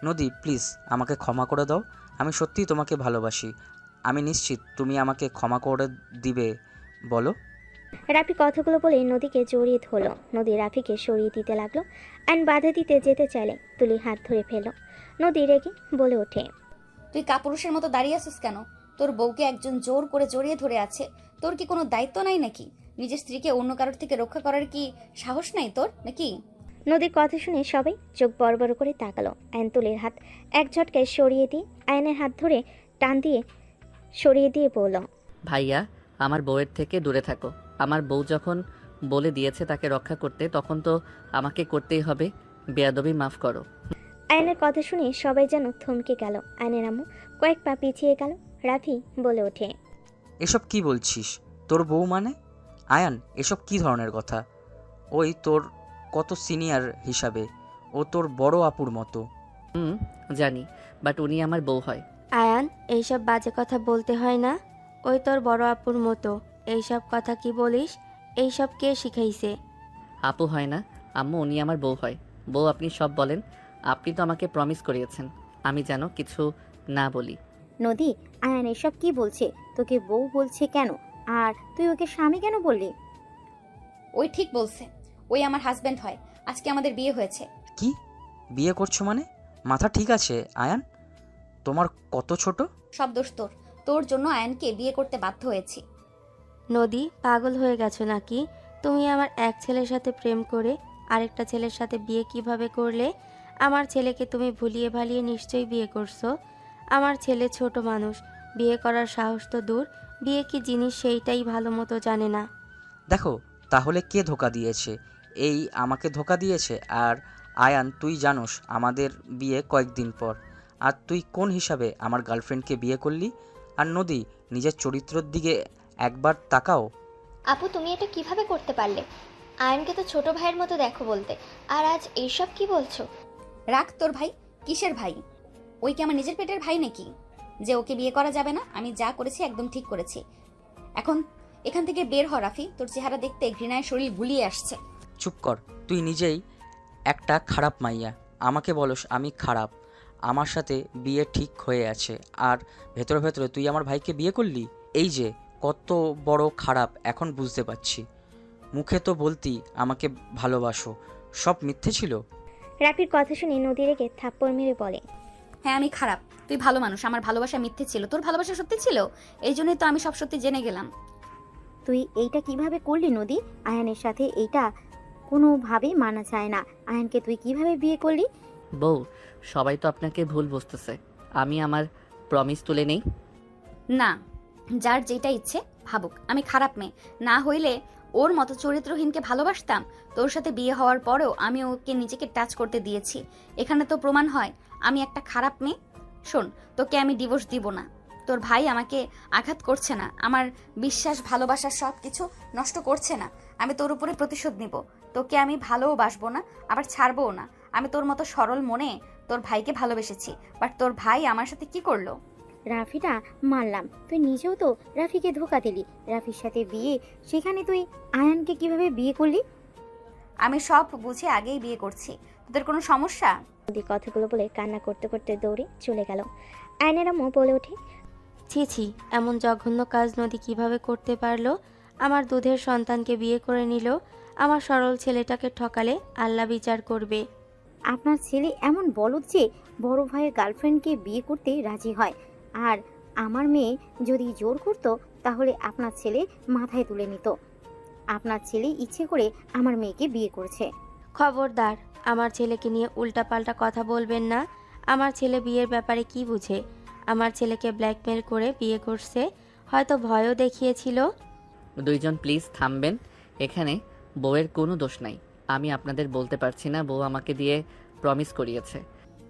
নদী, প্লিজ আমাকে ক্ষমা করে দাও, আমি সত্যিই তোমাকে ভালোবাসি। আমি নিশ্চিত তুমি আমাকে ক্ষমা করে দিবে, বলো। রাফি কথাগুলো বলে নদীকে জড়িয়ে ধরলো। নদী রাফিকে সরিয়ে দিতে লাগলো। আয়ন বাধা দিতে যেতে চাইলে তুলি হাত ধরে ফেলল। নদী রেগে বলে ওঠে, তুই কাপুরুষের মতো দাঁড়িয়ে আছিস কেন? তোর বউকে একজন জোর করে জড়িয়ে ধরে আছে, তোর কি কোনো দায়িত্ব নাই নাকি? নিজের স্ত্রীকে অন্য কারোর থেকে রক্ষা করার কি সাহস নাই তোর নাকি? নদীর কথা শুনে সবাই চোখ বড় বড় করে তাকালো। আয়ন তুলির হাত এক ঝটকায় সরিয়ে দিয়ে আয়নের হাত ধরে টান দিয়ে সরিয়ে দিয়ে বলল, ভাইয়া, আমার বউয়ের থেকে দূরে থাকো। আমার বউ যখন বলে দিয়েছে তাকে রক্ষা করতে, তখন তো আমাকে করতেই হবে। বেয়াদবি মাফ করো। আয়নের কথা শুনে সবাই যেন থমকে গেল। আয়নের আম্মু কয়েক পা পিছিয়ে গেল। রাফি বলে ওঠে, এসব কি বলছিস? তোর বউ মানে? আয়ান, এসব কি ধরনের কথা? ওই তোর কত সিনিয়র হিসাবে, ও তোর বড় আপুর মতো। জানি, বাট উনি আমার বউ হয়। আয়ান, এইসব বাজে কথা বলতে হয় না। ওই তোর বড় আপুর মতো। এইসব কথা কি বলিস? এইসব কে শিখাইছে? আপু হয় না আম্মু, উনি আমার বউ হয়। বউ আপনি সব বলেন, আপনি তো আমাকে প্রমিস করিয়েছেন আমি যেন কিছু না বলি। নদী, আয়ান এসব কি বলছে? তোকে বউ বলছে কেন? আর তুই ওকে স্বামী কেন বললি? ওই ঠিক বলছে, ওই আমার হাজবেন্ড হয়। আজকে আমাদের বিয়ে হয়েছে। কি বিয়ে করছো মানে? মাথা ঠিক আছে আয়ান? তোমার কত ছোট? সব দোষ তোর। তোর জন্য আয়নকে বিয়ে করতে বাধ্য হয়েছি। নদী, পাগল হয়ে গেছো নাকি? তুমি আমার এক ছেলের সাথে প্রেম করে আরেকটা ছেলের সাথে বিয়ে কিভাবে করলে? আমার ছেলেকে তুমি ভুলিয়ে ভালিয়ে নিশ্চয়ই বিয়ে করছো। আমার ছেলে ছোট মানুষ, বিয়ে করার সাহস তো দূর, বিয়ে কি জিনিস সেইটাই ভালো মতো জানে না। দেখো, তাহলে কে ধোকা দিয়েছে? এই আমাকে ধোকা দিয়েছে। আর আয়ান, তুই জানোস আমাদের বিয়ে কয়েকদিন পর, আর তুই কোন হিসাবে আমার গার্লফ্রেন্ডকে বিয়ে করলি? আর নদী, নিজের চরিত্রের দিকে একবার তাকাও। আপু, তুমি এটা কিভাবে করতে পারলে? আয়নকে তো ছোট ভাইয়ের মতো দেখো বলতে, আর আজ এইসব কি বলছো? রাখ তোর ভাই। কিসের ভাই? ওই কি আমার নিজের পেটের ভাই নাকি যে ওকে বিয়ে করা যাবে না? আমি যা করেছি একদম ঠিক করেছি। এখন এখান থেকে বের হ রাফি, তোর চেহারা দেখতে ঘৃণায় শরীর গুলিয়ে আসছে। চুপ কর, তুই নিজেই একটা খারাপ মাইয়া। আমাকে বলস আমি খারাপ? আমার সাথে বিয়ে ঠিক হয়ে আছে, আর ভেতরে ভেতরে তুই আমার ভাইকে বিয়ে করলি। এই যে কত বড় খারাপ এখন বুঝতে পারছি। মুখে তো বলতি আমাকে ভালোবাসো, সব মিথ্যে ছিল। রাফির কথা শুনে নদী রেগে থাপ্পড় মেরে বলে, হ্যাঁ আমি খারাপ, তুই ভালো মানুষ। আমার ভালোবাসা মিথ্যে ছিল, তোর ভালোবাসা সত্যি ছিল। এই জন্যই তো আমি সব সত্যি জেনে গেলাম। তুই এইটা কিভাবে করলি নদী? আয়ানের সাথে এইটা কোনোভাবেই মানা যায় না। আয়ানকে তুই কিভাবে বিয়ে করলি? বউ, সবাই তো আপনাকে ভুল বুঝতেছে। আমি আমার প্রমিস তুলে নেই। না, যার যেটা ইচ্ছে ভাবুক। আমি খারাপ মেয়ে না হইলে ওর মতো চরিত্রহীনকে ভালোবাসতাম? তোর সাথে বিয়ে হওয়ার পরেও আমি ওকে নিজেকে টাচ করতে দিয়েছি। এখানে তো প্রমাণ হয় আমি একটা খারাপ মেয়ে। শোন, তোকে আমি ডিভোর্স দিব না। তোর ভাই আমাকে আঘাত করছে না, আমার বিশ্বাস ভালোবাসা সব কিছু নষ্ট করছে না। আমি তোর উপরে প্রতিশোধ নিব। তোকে আমি ভালোবাসবো না, আবার ছাড়বও না। আমি তোর মতো সরল মনে তোর ভাইকে ভালোবেসেছি, বাট তোর ভাই আমার সাথে কি করলো? রাফিটা মানলাম, তুই নিজেও তো রাফিকে ধোকা দিলি। রাফির সাথে বিয়ে, সেখানে তুই আয়ানকে কিভাবে বিয়ে করলি? আমি সব বুঝে আগেই বিয়ে করছি। তোদের কোনো সমস্যা? নদী কথাগুলো বলে কান্না করতে করতে দৌড়ে চলে গেল। আয়নের আম্মু বলে ওঠে, ছি ছি, এমন জঘন্য কাজ নদী কিভাবে করতে পারলো? আমার দুধের সন্তানকে বিয়ে করে নিল, আমার সরল ছেলেটাকে ঠকালে আল্লাহ বিচার করবে। আপনার ছেলে এমন বলদ যে বড় ভাইয়ের গার্লফ্রেন্ডকে বিয়ে করতে রাজি হয়, আর আমার মেয়ে যদি জোর করতো তাহলে আপনার ছেলে মাথায় তুলে নিত। আপনার ছেলে ইচ্ছে করে আমার মেয়েকে বিয়ে করেছে। খবরদার, আমার ছেলেকে নিয়ে উল্টাপাল্টা কথা বলবেন না। আমার ছেলে বিয়ের ব্যাপারে কি বুঝে? আমার ছেলেকে ব্ল্যাকমেল করে বিয়ে করছে, হয়তো ভয়ও দেখিয়েছিল। দুইজন প্লিজ থামবেন। এখানে বউয়ের কোনো দোষ নাই। আমি আপনাদের বলতে পারছি না বউ আমাকে দিয়ে প্রমিস করিয়েছে।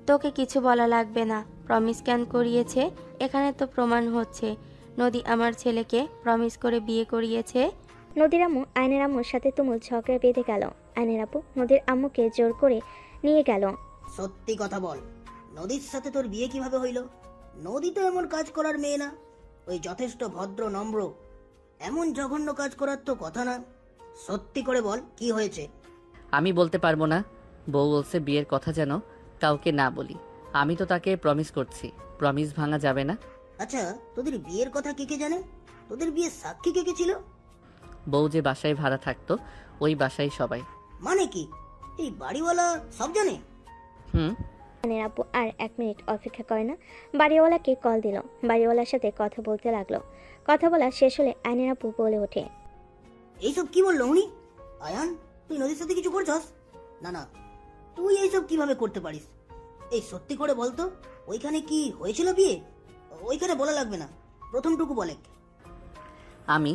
তোকে কিছু বলা লাগবে না। প্রমিস ক্যান করিয়েছে? এখানে তো প্রমাণ হচ্ছে নদী আমার ছেলেকে প্রমিস করে বিয়ে করিয়েছে। নদীর আম্মু আয়নের আম্মুর সাথে তুমুল ঝগড়া বেঁধে গেল। আয়নের আপু নদীর আম্মুকে জোর করে নিয়ে গেল। সত্যি কথা বল, নদীর সাথে তোর বিয়ে কিভাবে হইল? নদী তো এমন কাজ করার মেয়ে না, ওই যথেষ্ট ভদ্র নম্র। এমন জঘন্য কাজ করার তো কথা না। সত্যি করে বল, কি হয়েছে? আমি বলতে পারবো না। বউ বলছে বিয়ের কথা যেন কাউকে না বলি। আমি তো তাকে প্রমিস করছি, প্রমিস ভাঙা যাবে না। আচ্ছা, তোদের বিয়ের কথা কে কে জানে? তোদের বিয়ের সাক্ষী কে কে ছিল? বউ যে বাসায় ভাড়া থাকতো ওই বাসায় সবাই। মানে কি, এই বাড়িওয়ালা সব জানে? হুম। আয়নের আপু আর 1 মিনিট অপেক্ষা করে না, বাড়িওয়ালাকে কল দিল। বাড়িওয়ালার সাথে কথা বলতে লাগলো। কথা বলা শেষ হলে আয়নের আপু বলে ওঠে, এইসব কি বললো উনি? আয়ান, তুই নদীর সাথে কিছু করছস? না না, তুই এইসব কিভাবে করতে পারিস? এই সত্যি করে বলতো, ওইখানে কি হয়েছিল বিয়ে? ওইখানে বলা লাগবে না, প্রথমটুকু বলে। আমি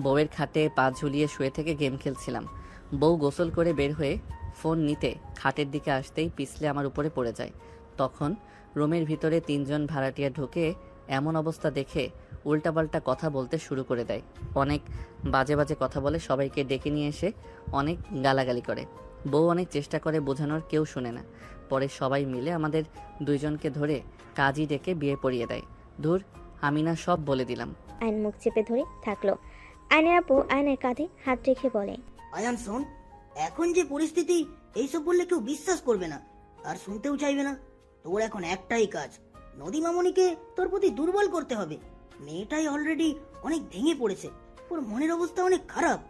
বউয়ের খাটে পা ঝুলিয়ে শুয়ে থেকে গেম খেলছিলাম। বউ গোসল করে বের হয়ে ফোন নিতে খাটের দিকে আসতেই পিছলে আমার উপরে পড়ে যায়। তখন রুমের ভিতরে 3 জন ভাড়াটিয়া ঢুকে এমন অবস্থা দেখে উল্টাপাল্টা কথা বলতে শুরু করে দেয়। অনেক বাজে বাজে কথা বলে, সবাইকে ডেকে নিয়ে এসে অনেক গালাগালি করে। বউ অনেক চেষ্টা করে বোঝানোর, কেউ শুনে না। পরে সবাই মিলে আমাদের 2 জনকে ধরে কাজী ডেকে বিয়ে পড়িয়ে দেয়। ধুর, আমি না সব বলে দিলাম। আয়ন মুখ চেপে ধরে থাকলো। আয়নের আপু আয়নের কাঁধে হাত রেখে বলে, আয়ান শোন, এখন যে পরিস্থিতি, এইসব বললে কেউ বিশ্বাস করবে না, আর শুনতেও চাইবে না। তোর এখন একটাই কাজ, নদী মামনিকে তোর প্রতি দুর্বল করতে হবে। মেয়েটাই অলরেডি অনেক ভেঙে পড়েছে, ওর মনের অবস্থা অনেক খারাপ,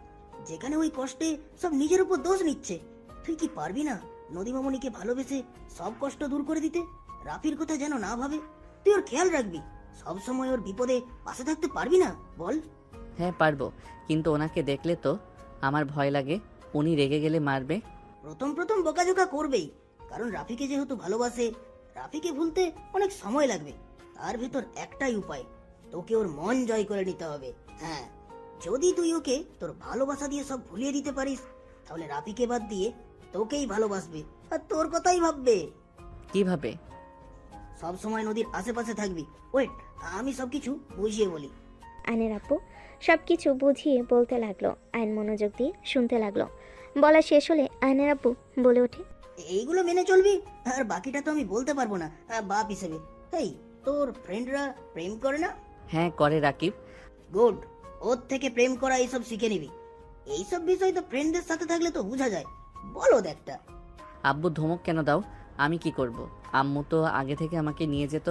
যেখানে ওই কষ্টে সব নিজের উপর দোষ নিচ্ছে। তুই কি পারবি না নদী মামনিকে ভালোবেসে সব কষ্ট দূর করে দিতে? রাফির কথা যেন না ভাবে, তুই ওর খেয়াল রাখবি, সব সময় ওর বিপদে পাশে থাকতে পারবি না? বল। হ্যাঁ পারবো, কিন্তু ওনাকে দেখলে তো আমার ভয় লাগে। উনি রেগে গেলে মারবে। প্রথম প্রথম বকাঝোকা করবেই, কারণ রাফিকে যেহেতু ভালোবাসে, রাফিকে ভুলতে অনেক সময় লাগবে। তার ভেতর একটাই উপায়, তোকে ওর মন জয় করে নিতে হবে। হ্যাঁ, যদি তুই ওকে তোর ভালোবাসা দিয়ে সব ভুলিয়ে দিতে পারিস, তাহলে রাফিকে বাদ দিয়ে তোকেই ভালোবাসবে আর তোর কথাই ভাববে। কিভাবে? সব সময় নদীর আশেপাশে থাকবি। ওয়েট, আমি সবকিছু বুঝিয়ে বলি। আয়নের আব্বু সব কিছু বুঝিয়ে বলতে লাগলো। আয়ন মনোযোগ দিয়ে শুনতে লাগলো। বলা শেষ হলে আয়নের আব্বু বলে ওঠে, এইগুলো মেনে চলবি, আর বাকিটা তো আমি বলতে পারবো না বাপ হিসেবে। এই, তোর ফ্রেন্ডরা প্রেম করে না? হ্যাঁ করে রাকিব। গুড, ওর থেকে প্রেম করা এইসব শিখে নিবি। এইসব বিষয় তো ফ্রেন্ডদের সাথে থাকলে তো বোঝা যায়। বলো একটা। আব্বু ধমক কেন দাও? আমি কি করব? আম্মু তো আগে থেকে আমাকে নিয়ে যেত,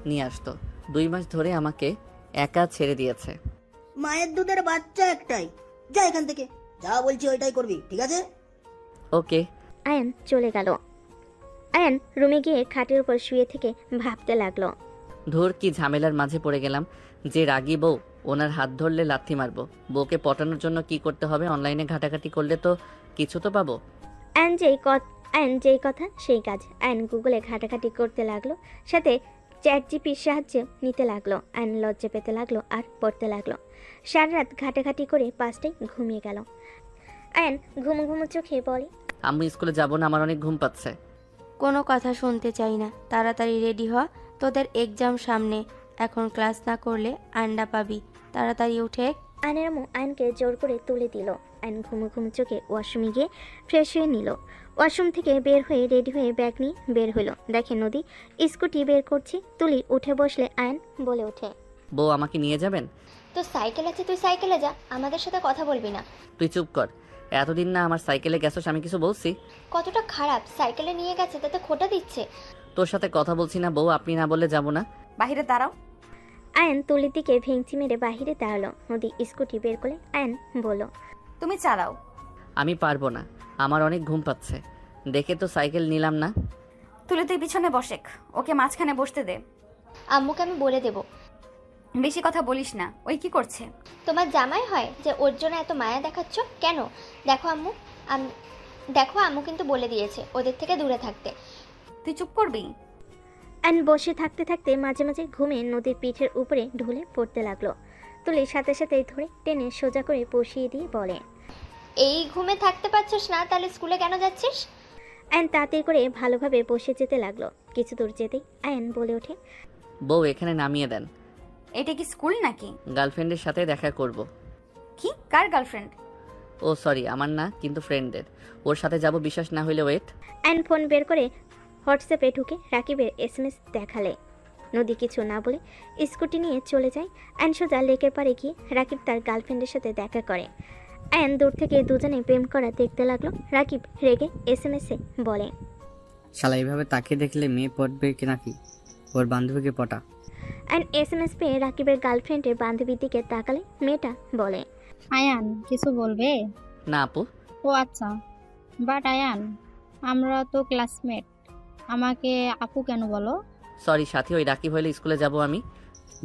নিয়ে আসতো। 2 মাস ধরে আমাকে একা ছেড়ে দিয়েছে। মায়ের দুধের বাচ্চা একটাই। যা এখান থেকে, যা বলছি ওইটাই করবি, ঠিক আছে? ওকে। আয়ন চলে গেল। আয়ন রুমে গিয়ে খাটের উপর শুয়ে থেকে ভাবতে লাগলো। ধুর, কি ঝামেলার মাঝে পড়ে গেলাম। যে রাগী বউ, ওনার হাত ধরলে লাথি মারবো। বউকে পটানোর জন্য কি করতে হবে? অনলাইনে ঘাটাঘাটি করলে তো কিছু তো পাবো। আয়ন যেই কথা সেই কাজ। আয়ন গুগলে ঘাটাঘাটি করতে লাগলো, সাথে চ্যাট জিপির সাহায্য নিতে লাগলো। আয়ন লজ্জা পেতে লাগলো আর পড়তে লাগলো। সারা রাত ঘাটাঘাটি করে 5টায় ঘুমিয়ে গেল। আয়ন ঘুমো ঘুমো চোখে বলে, আম্মু স্কুলে যাবো না, আমার অনেক ঘুম পাচ্ছে। কোনো কথা শুনতে চাই না, তাড়াতাড়ি রেডি হ, তোদের এক্সাম সামনে। এখন ক্লাস না করলে আন্ডা পাবি, তাড়াতাড়ি উঠে। আয়নের আম্মু আয়নকে জোর করে তুলে দিল। আয়ন ঘুমো ঘুমো চোখে ওয়াশরুমে গিয়ে ফ্রেশ হয়ে নিল। ওয়াশরুম থেকে বের হয়ে রেডি হয়ে ব্যাগ নিয়ে বের হলো। দেখে নদী স্কুটি বের করছে। তুলি উঠে বসলে আয়ন বলে ওঠে, বউ আমাকে নিয়ে যাবেন? তো সাইকেল আছে, তুই সাইকেলে যা, আমাদের সাথে কথা বলবি না। তুই চুপ কর। এতদিন না আমার সাইকেলে গেছোস, আমি কিছু বলছি? কতটা খারাপ, সাইকেলে নিয়ে গেছে তাতে খোটা দিচ্ছে। তোর সাথে কথা বলছি না বউ, আপনি না বললে যাবো না। বাইরে দাঁড়াও। আয়ন তুলির দিকে ভেঙচি মেরে বাহিরে দাঁড়ালো। নদী স্কুটি বের করলে আয়ন বলল, তুমি চালাও। আমি পারবো না, আমার অনেক ঘুম পাচ্ছে। দেখে তো সাইকেল নিলাম না। তুলে তুই পিছনে বসেক, ওকে মাঝখানে বসতে দে। আম্মুকে আমি বলে দেব। বেশি কথা বলিস না। ওই কি করছে? তোমার জামাই হয় যে ওর জন্য এত মায়া দেখাচ্ছ কেন? দেখো আম্মু, দেখো আম্মু কিন্তু বলে দিয়েছে ওদের থেকে দূরে থাকতে। তুই চুপ করবি? আয়ন বসে থাকতে থাকতে মাঝে মাঝে ঘুমে নদীর পিঠের উপরে ঢুলে পড়তে লাগলো। তুলি সাথে সাথে ধরে টেনে সোজা করে বসিয়ে দিয়ে বলে, এই ঘুমে থাকতে পারছিস না, তাহলে স্কুলে কেন যাচ্ছিস? আয়ন তাড়াতাড়ি করে ভালোভাবে বসে যেতে লাগলো। কিছু দূর যেতেই আয়ন বলে ওঠে, বউ এখানে নামিয়ে দেন। এটা কি স্কুল নাকি? গার্লফ্রেন্ডের সাথে দেখা করব। কি? কার গার্লফ্রেন্ড? ও সরি, আমার না, কিন্তু ফ্রেন্ডের। ওর সাথে যাব, বিশ্বাস না হইলে ওয়েট। আয়ন ফোন বের করে হোয়াটসঅ্যাপে ঢুকে রাকিবের SMS দেখালে। নদী কিছু না বলে স্কুটি নিয়ে চলে যায়। আয়ন সোজা লেকের পাড়ে গিয়ে রাকিব তার গার্লফ্রেন্ডের সাথে দেখা করে। আয়ন দূর থেকে দুজনে প্রেম করা দেখতে লাগলো। রাকিব রেগে SMS-এ বলে, শালা এইভাবে তাকিয়ে দেখলে মেয়ে পড়বে কি নাকি? ওর বান্ধবীকে পটা। আয়ন SMS পেয়ে রাকিবের গার্লফ্রেন্ডের বান্ধবীর দিকে তাকালে মেয়েটা বলে, আয়ান কিছু বলবে? না আপু। ও আচ্ছা, বাট আয়ান আমরা তো ক্লাসমেট, আমাকে আপু কেন বলো? সরি সাথী, ওই রাকিব হইলে স্কুলে যাব আমি।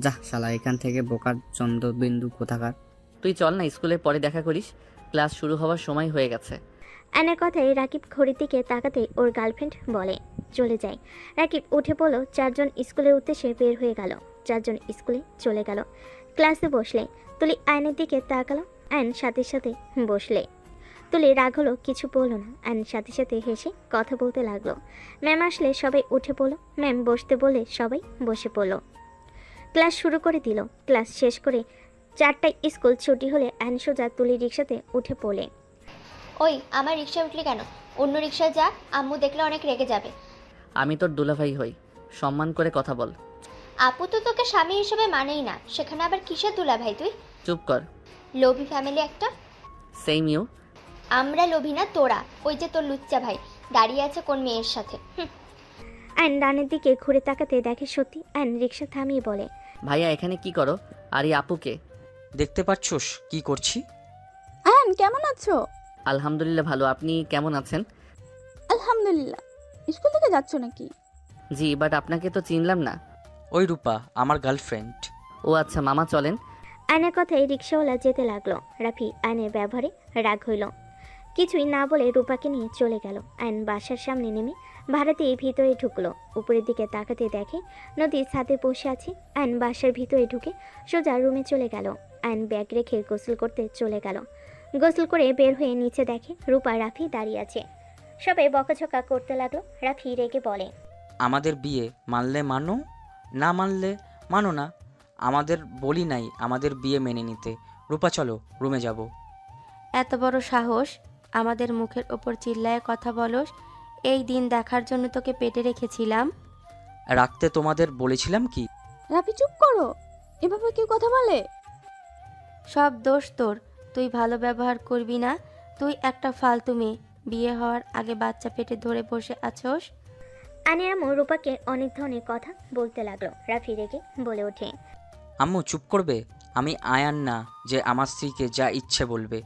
যা শালা এখান থেকে, বোকার চন্দ্রবিন্দু কোথাকার। তুই চল না, স্কুলের পরে দেখা করিস, ক্লাস শুরু হওয়ার সময় হয়ে গেছে। আয়নের কথায় রাকিব ঘড়ির দিকে তাকাতে ওর গার্লফ্রেন্ড বলে চলে যায়। রাকিব উঠে পড়ল। 4 জন স্কুলের উদ্দেশ্যে বের হয়ে গেল। 4 জন স্কুলে চলে গেল। ক্লাসে বসলে তুলি আয়নের দিকে তাকালো। আয়ন সাথে সাথে বসলে। তুলি রাগ হলো, কিছু বলল না। আয়ন সাথে সাথে হেসে কথা বলতে লাগলো। ম্যাম আসলে সবাই উঠে পড়লো। ম্যাম বসতে বলে সবাই বসে পড়লো। ক্লাস শুরু করে দিল। ক্লাস শেষ করে 4টায় স্কুল ছুটি হলে আয়ন সোজা তুলি রিক্সাতে উঠে পড়লে। ওই আমার রিক্সায় উঠলি কেন? অন্য রিক্সায় যা, আম্মু দেখলে অনেক রেগে যাবে। আমি তোর দুলাভাই হই, সম্মান করে কথা বল। আপু তো তোকে স্বামী হিসেবে মানেই না, সেখানে আবার কিসের দুলা ভাই তুই? চুপ কর। লোভী ফ্যামিলি একটা। Same you. আমরা লোভী না, তোরা। ওই যে তোর লুচ্চা ভাই দাঁড়িয়ে আছে কোন মেয়ের সাথে। আয়ন ডানের দিকে ঘুরে তাকাতে দেখে সত্যি। আয়ন রিক্সা থামিয়ে বলে, ভাইয়া এখানে কি করো? আর এই আপুকে? দেখতে পাচ্ছোস কি করছি? আয়ান কেমন আছো? আলহামদুলিল্লাহ ভালো, আপনি কেমন আছেন? আলহামদুলিল্লাহ। স্কুল থেকে যাচ্ছ নাকি? জি, বাট আপনাকে তো চিনলাম না। ওই রূপা আমার গার্লফ্রেন্ড। ও আচ্ছা, মামা চলেন। আয়নের কথায় রিক্সাওয়ালা যেতে লাগলো। রাফি আয়নের ব্যবহারে রাগ হইল। কিছুই না বলে রূপাকে নিয়ে চলে গেল। আয়ন বাসার সামনে নেমে ভাড়া দিয়ে ভিতরে ঢুকলো। উপরের দিকে তাকাতে দেখে নদীর ছাদে বসে আছে। আয়ন বাসার ভিতরে ঢুকে সোজা রুমে চলে গেল। আয়ন ব্যাগ রেখে গোসল করতে চলে গেল। গোসল করে বের হয়ে নিচে দেখে রূপা রাফি দাঁড়িয়ে আছে। সবাই বকাঝকা করতে লাগলো। রাফি রেগে বলে, আমাদের বিয়ে মানলে মানো, না মানলে মানো না। আমাদের বলি নাই আমাদের বিয়ে মেনে নিতে। রূপা চলো, রুমে যাব। এত বড় সাহস আমাদের মুখের ওপর চিল্লায় কথা বলস? এই দিন দেখার জন্য তোকে পেটে রেখেছিলাম। রাখতে তোমাদের বলেছিলাম কি? রাফি চুপ করো, এভাবে কেউ কথা বলে? সব দোষ তোর, তুই ভালো ব্যবহার করবি না। তুই একটা ফালতু মেয়ে, বিয়ে হওয়ার আগে বাচ্চা পেটে ধরে বসে আছোস। আয়নের আম্মু রূপাকে অনেক ধরনের কথা বলতে লাগলো। রাফি রেগে বলে ওঠে, আম্মু চুপ করবে? আমি আয়ান না যে আমার স্ত্রীকে যা ইচ্ছে বলবে।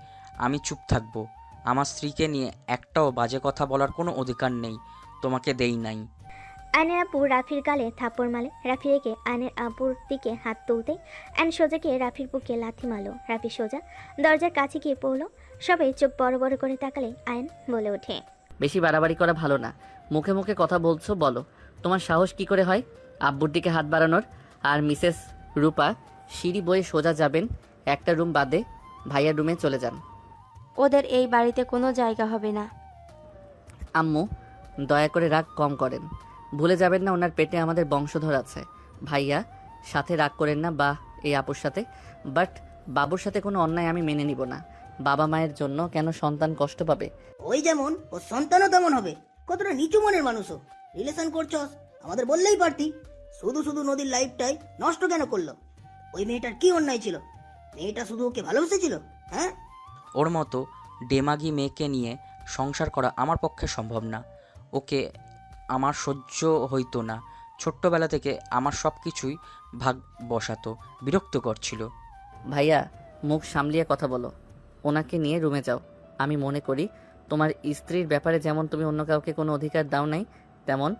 আমি চুপ থাকবো? আমার স্ত্রীকে নিয়ে একটাও বাজে কথা বলার কোনো অধিকার নেই, তোমাকে দেই নাই। আয়নের আব্বু রাফির গালে থাপ্পড় মারে। রাফি রেগে আয়নের আব্বুর দিকে হাত তুলতে আয়ন সোজা গিয়ে রাফির বুকে লাথি মারলো। রাফি সোজা দরজার কাছে গিয়ে পড়লো। সবাই চোখ বড় বড় করে তাকালে আয়ন বলে ওঠে, বেশি বাড়াবাড়ি করা ভালো না। মুখে মুখে কথা বলছো, বলো তোমার সাহস কি করে হয় আব্বুর দিকে হাত বাড়ানোর? আর মিসেস রূপা, সিঁড়ি বয়ে সোজা যাবেন, একটা রুম বাদে ভাইয়ার রুমে চলে যান। ওদের এই বাড়িতে কোনো জায়গা হবে না। আম্মু দয়া করে রাগ কম করেন। ভুলে যাবেন না ওনার পেটে আমাদের বংশধর আছে। ভাইয়া সাথে রাগ করেন না, বা এই আপুর সাথে। বাট বাবুর সাথে কোনো অন্যায় আমি মেনে নিব না। বাবা মায়ের জন্য কেন সন্তান কষ্ট পাবে? ওই যেমন ও সন্তানও তেমন হবে। কতটা নিচু মনের মানুষও। রিলেশন করছস, আমাদের বললেই পারতি। শুধু শুধু নদীর লাইফটাই নষ্ট কেন করলো? ওই মেয়েটার কি অন্যায় ছিল? মেয়েটা শুধু ওকে ভালোবেসেছিল, হ্যাঁ? ওর মতো ডেমাগি মেয়েকে নিয়ে সংসার করা আমার পক্ষে সম্ভব না। ওকে আমার সহ্য হইতো না। ছোট্টবেলা থেকে আমার সব কিছুই ভাগ বসাতো, বিরক্ত করছিল। ভাইয়া মুখ সামলিয়ে কথা বলো। ওনাকে নিয়ে রুমে যাও। আমি মনে করি তোমার স্ত্রীর ব্যাপারে যেমন তুমি অন্য কাউকে কোনো অধিকার দাও নাই, তেমন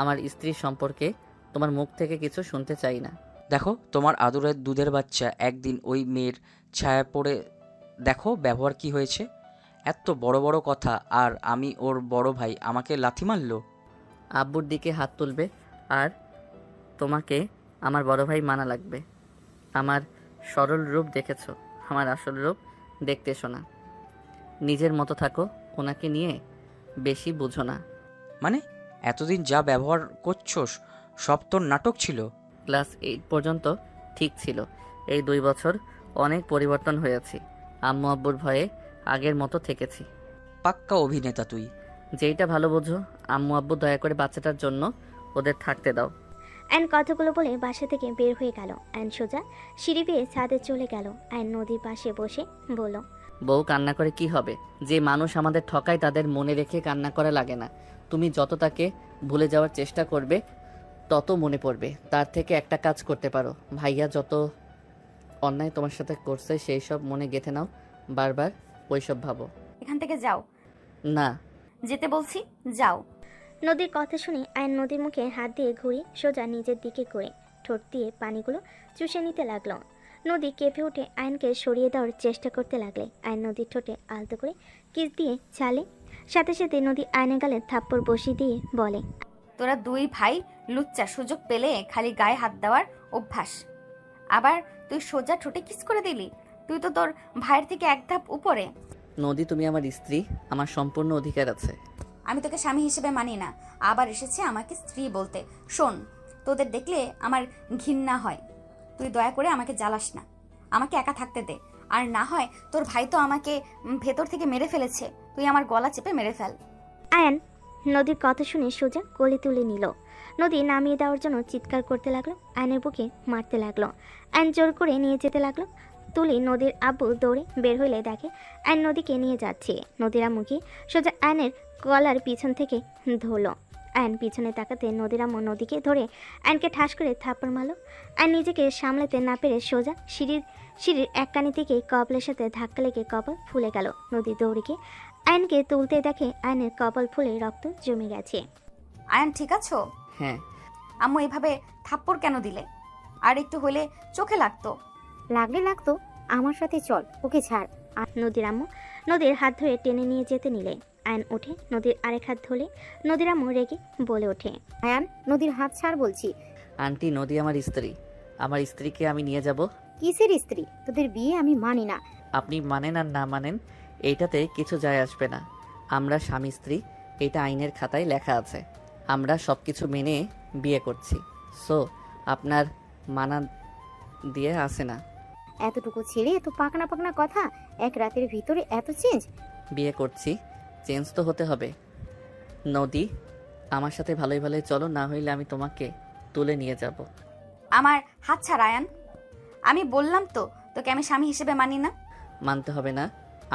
আমার স্ত্রীর সম্পর্কে তোমার মুখ থেকে কিছু শুনতে চাই না। দেখো তোমার আদরের দুধের বাচ্চা একদিন ওই মেয়ের ছায়া পড়ে দেখো ব্যবহার কি হয়েছে। এত বড় বড় কথা, আর আমি ওর বড় ভাই, আমাকে লাথি মারলো। আব্বুর দিকে হাত তুলবে, আর তোমাকে আমার বড় ভাই মানা লাগবে। আমার সরল রূপ দেখেছো, আমার আসল রূপ দেখতে এসো না। নিজের মতো থাকো, ওনাকে নিয়ে বেশি বুঝো না। মানে এতদিন যা ব্যবহার করছোস সব তোর নাটক ছিল? ক্লাস 8 পর্যন্ত ঠিক ছিল। এই 2 বছর অনেক পরিবর্তন হয়েছি। আম্মু আব্বুর ভয়ে আগের মতো থেকেছি। পাক্কা অভিনেতা তুই। যেইটা ভালো বোঝো। আম্মু আব্বু দয়া করে বাচ্চাটার জন্য ওদের থাকতে দাও। আয়ন কথাগুলো বলে বাসা থেকে বের হয়ে গেল। আয়ন সোজা সিঁড়ি বেয়ে ছাদে চলে গেল। আয়ন নদীর পাশে বসে বলল, বউ কান্না করে কি হবে? যে মানুষ আমাদের ঠকায় তাদের মনে রেখে কান্না করা লাগে না। তুমি যত তাকে ভুলে যাওয়ার চেষ্টা করবে তত মনে পড়বে। তার থেকে একটা কাজ করতে পারো, ভাইয়া যত অন্যায় তোমার সাথে করছে সেই সব মনে গেঁথে নাও, বারবার ওইসব ভাবো। এখান থেকে যাও। না, যেতে বলছি, যাও। নদীর কথা শুনে আয়ন নদীর মুখে হাত দিয়ে ঘুরিয়ে সোজা নিজের দিকে করে ঠোঁট দিয়ে পানিগুলো চুষে নিতে লাগলো। নদী কেঁপে উঠে আয়নকে সরিয়ে দেওয়ার চেষ্টা করতে লাগলে আয়ন নদীর ঠোঁটে আলতো করে কিস দিয়ে চালে। সাথে সাথে নদী আয়নের গালে থাপ্পড় বসিয়ে দিয়ে বলে, তোরা দুই ভাই লুচ্চা, সুযোগ পেলে খালি গায়ে হাত দেওয়ার অভ্যাস। আবার তুই সোজা ঠোঁটে কিস করে দিলি। তুই তো তোর ভাইয়ের থেকে এক ধাপ উপরে। নদী তুমি আমার স্ত্রী, আমার সম্পূর্ণ অধিকার আছে। আমি তোকে স্বামী হিসেবে মানি না, আবার এসেছে আমাকে স্ত্রী বলতে। শোন, তোদের দেখলে আমার ঘৃণা হয়। তুই দয়া করে আমাকে জ্বালাস না, আমাকে একা থাকতে দে। আর না হয় তোর ভাই তো আমাকে ভেতর থেকে মেরে ফেলেছে, তুই আমার গলা চেপে মেরে ফেল। আয়ন নদীর কথা শুনে সোজা কোলে তুলে নিল। নদী নামিয়ে দেওয়ার জন্য চিৎকার করতে লাগলো, আয়নের বুকে মারতে লাগলো। আয়ন জোর করে নিয়ে যেতে লাগলো। তুলি নদীর আব্বু দৌড়ে বের হইলে দেখে আয়ন নদীকে নিয়ে যাচ্ছে। নদীর আম্মু গিয়ে সোজা আয়নের গলার পিছন থেকে ধরলো। আয়ন পিছনে তাকাতে নদীর আম্মু নদীকে ধরে আয়নকে ঠাস করে থাপ্পড় মারলো। আয়ন নিজেকে সামলাতে না পেরে সোজা সিঁড়ির এক কানি থেকে কপালের সাথে ধাক্কা লেগে কপাল ফুলে গেল। নদী দৌড়ে গিয়ে আয়নকে তুলতে দেখে আয়নের কপাল ফুলে রক্ত জমে গেছে। আয়ন ঠিক আছো? হ্যাঁ। আম্মু এভাবে থাপ্পড় কেন দিলে? আর একটু হলে চোখে লাগতো। লাগতো, আমার সাথে চল, ওকে ছাড়। নদীর আম্মু নদীর হাত ধরে টেনে নিয়ে যেতে নিলে আয়ন ওঠে নদীর আরেক হাত ধরে। নদীর আম্মু রেগে বলে ওঠে, আয়ান, নদীর হাত ছাড় বলছি। আন্টি, নদী আমার স্ত্রী। আমার স্ত্রীকে আমি নিয়ে যাব? কিসের স্ত্রী? তোদের বিয়ে আমি মানি না। আপনি মানেন আর না মানেন এইটাতে কিছু যায় আসবে না। আমরা স্বামী স্ত্রী, এটা আইনের খাতায় লেখা আছে। আমরা সব কিছু মেনে বিয়ে করছি। সো আপনার মানা দিয়ে আসে না। এতটুকু ছেলে এত পাকনা পাকনা কথা, এক রাতের ভিতরে এত চেঞ্জ। বিয়ে করছি, চেঞ্জ তো হতে হবে। নদী, আমার সাথে ভালোই ভালোই চলো, না হইলে আমি তোমাকে তুলে নিয়ে যাব। আমার হাত ছাড় আয়ান। আমি বললাম তো তোকে আমি স্বামী হিসেবে মানি না। মানতে হবে না,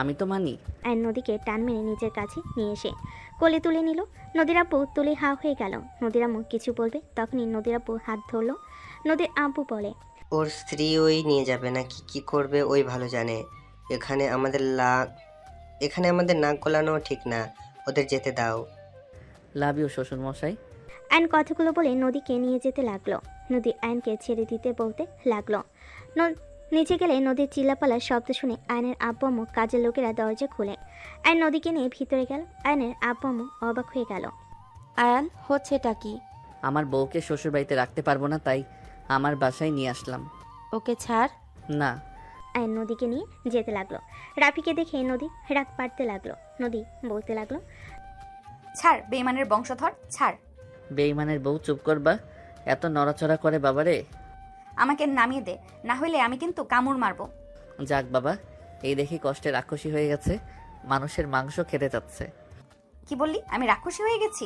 আমি তো মানি। আয়ন নদীকে টান মেরে নিজের কাছে নিয়ে এসে কোলে তুলে নিল। নদীর আব্বু তুলে হা হয়ে গেল। নদীর আম্মু কিছু বলবে, তখনই নদীর আব্বু হাত ধরলো। নদীর আব্বু বলে, ওর স্ত্রী ওই নিয়ে যাবে নাকি কি করবে ওই ভালো জানে। এখানে আমাদের নাক গলানো ঠিক না, ওদের যেতে দাও। লাভ ইউ শ্বশুর মশাই। আয়ন কথাগুলো বলে নদীকে নিয়ে যেতে লাগলো। নদী আয়নকে ছেড়ে দিতে বলতে লাগলো। নিচে গেলে নদীর চিল্লাপালার শব্দ শুনে আয়নের আব্বু আম্মু কাজের লোকেরা দরজা খুলে। আয়ন নদীকে নিয়ে ভিতরে গেল। আয়নের আব্বু আম্মু অবাক হয়ে গেল। আয়ান, হচ্ছেটা কি? আমার বউকে শ্বশুর বাড়িতে রাখতে পারবো না, তাই আমার বাসায় নিয়ে আসলাম। ওকে ছাড়। না। আয়ন নদীকে নিয়ে যেতে লাগলো। রাফিকে দেখে নদী রাগ পাড়তে লাগলো। নদী বলতে লাগলো, ছাড় বেইমানের বংশধর, ছাড়। বেইমানের বউ, চুপ করবা। এত নড়াচড়া করে বাবারে। আমাকে নামিয়ে দে, না হইলে আমি কিন্তু কামড় মারবো। যাক বাবা, এই দেখি কষ্টে রাক্ষসী হয়ে গেছে, মানুষের মাংস খেতে চাচ্ছে। কি বললি? আমি রাক্ষসী হয়ে গেছি?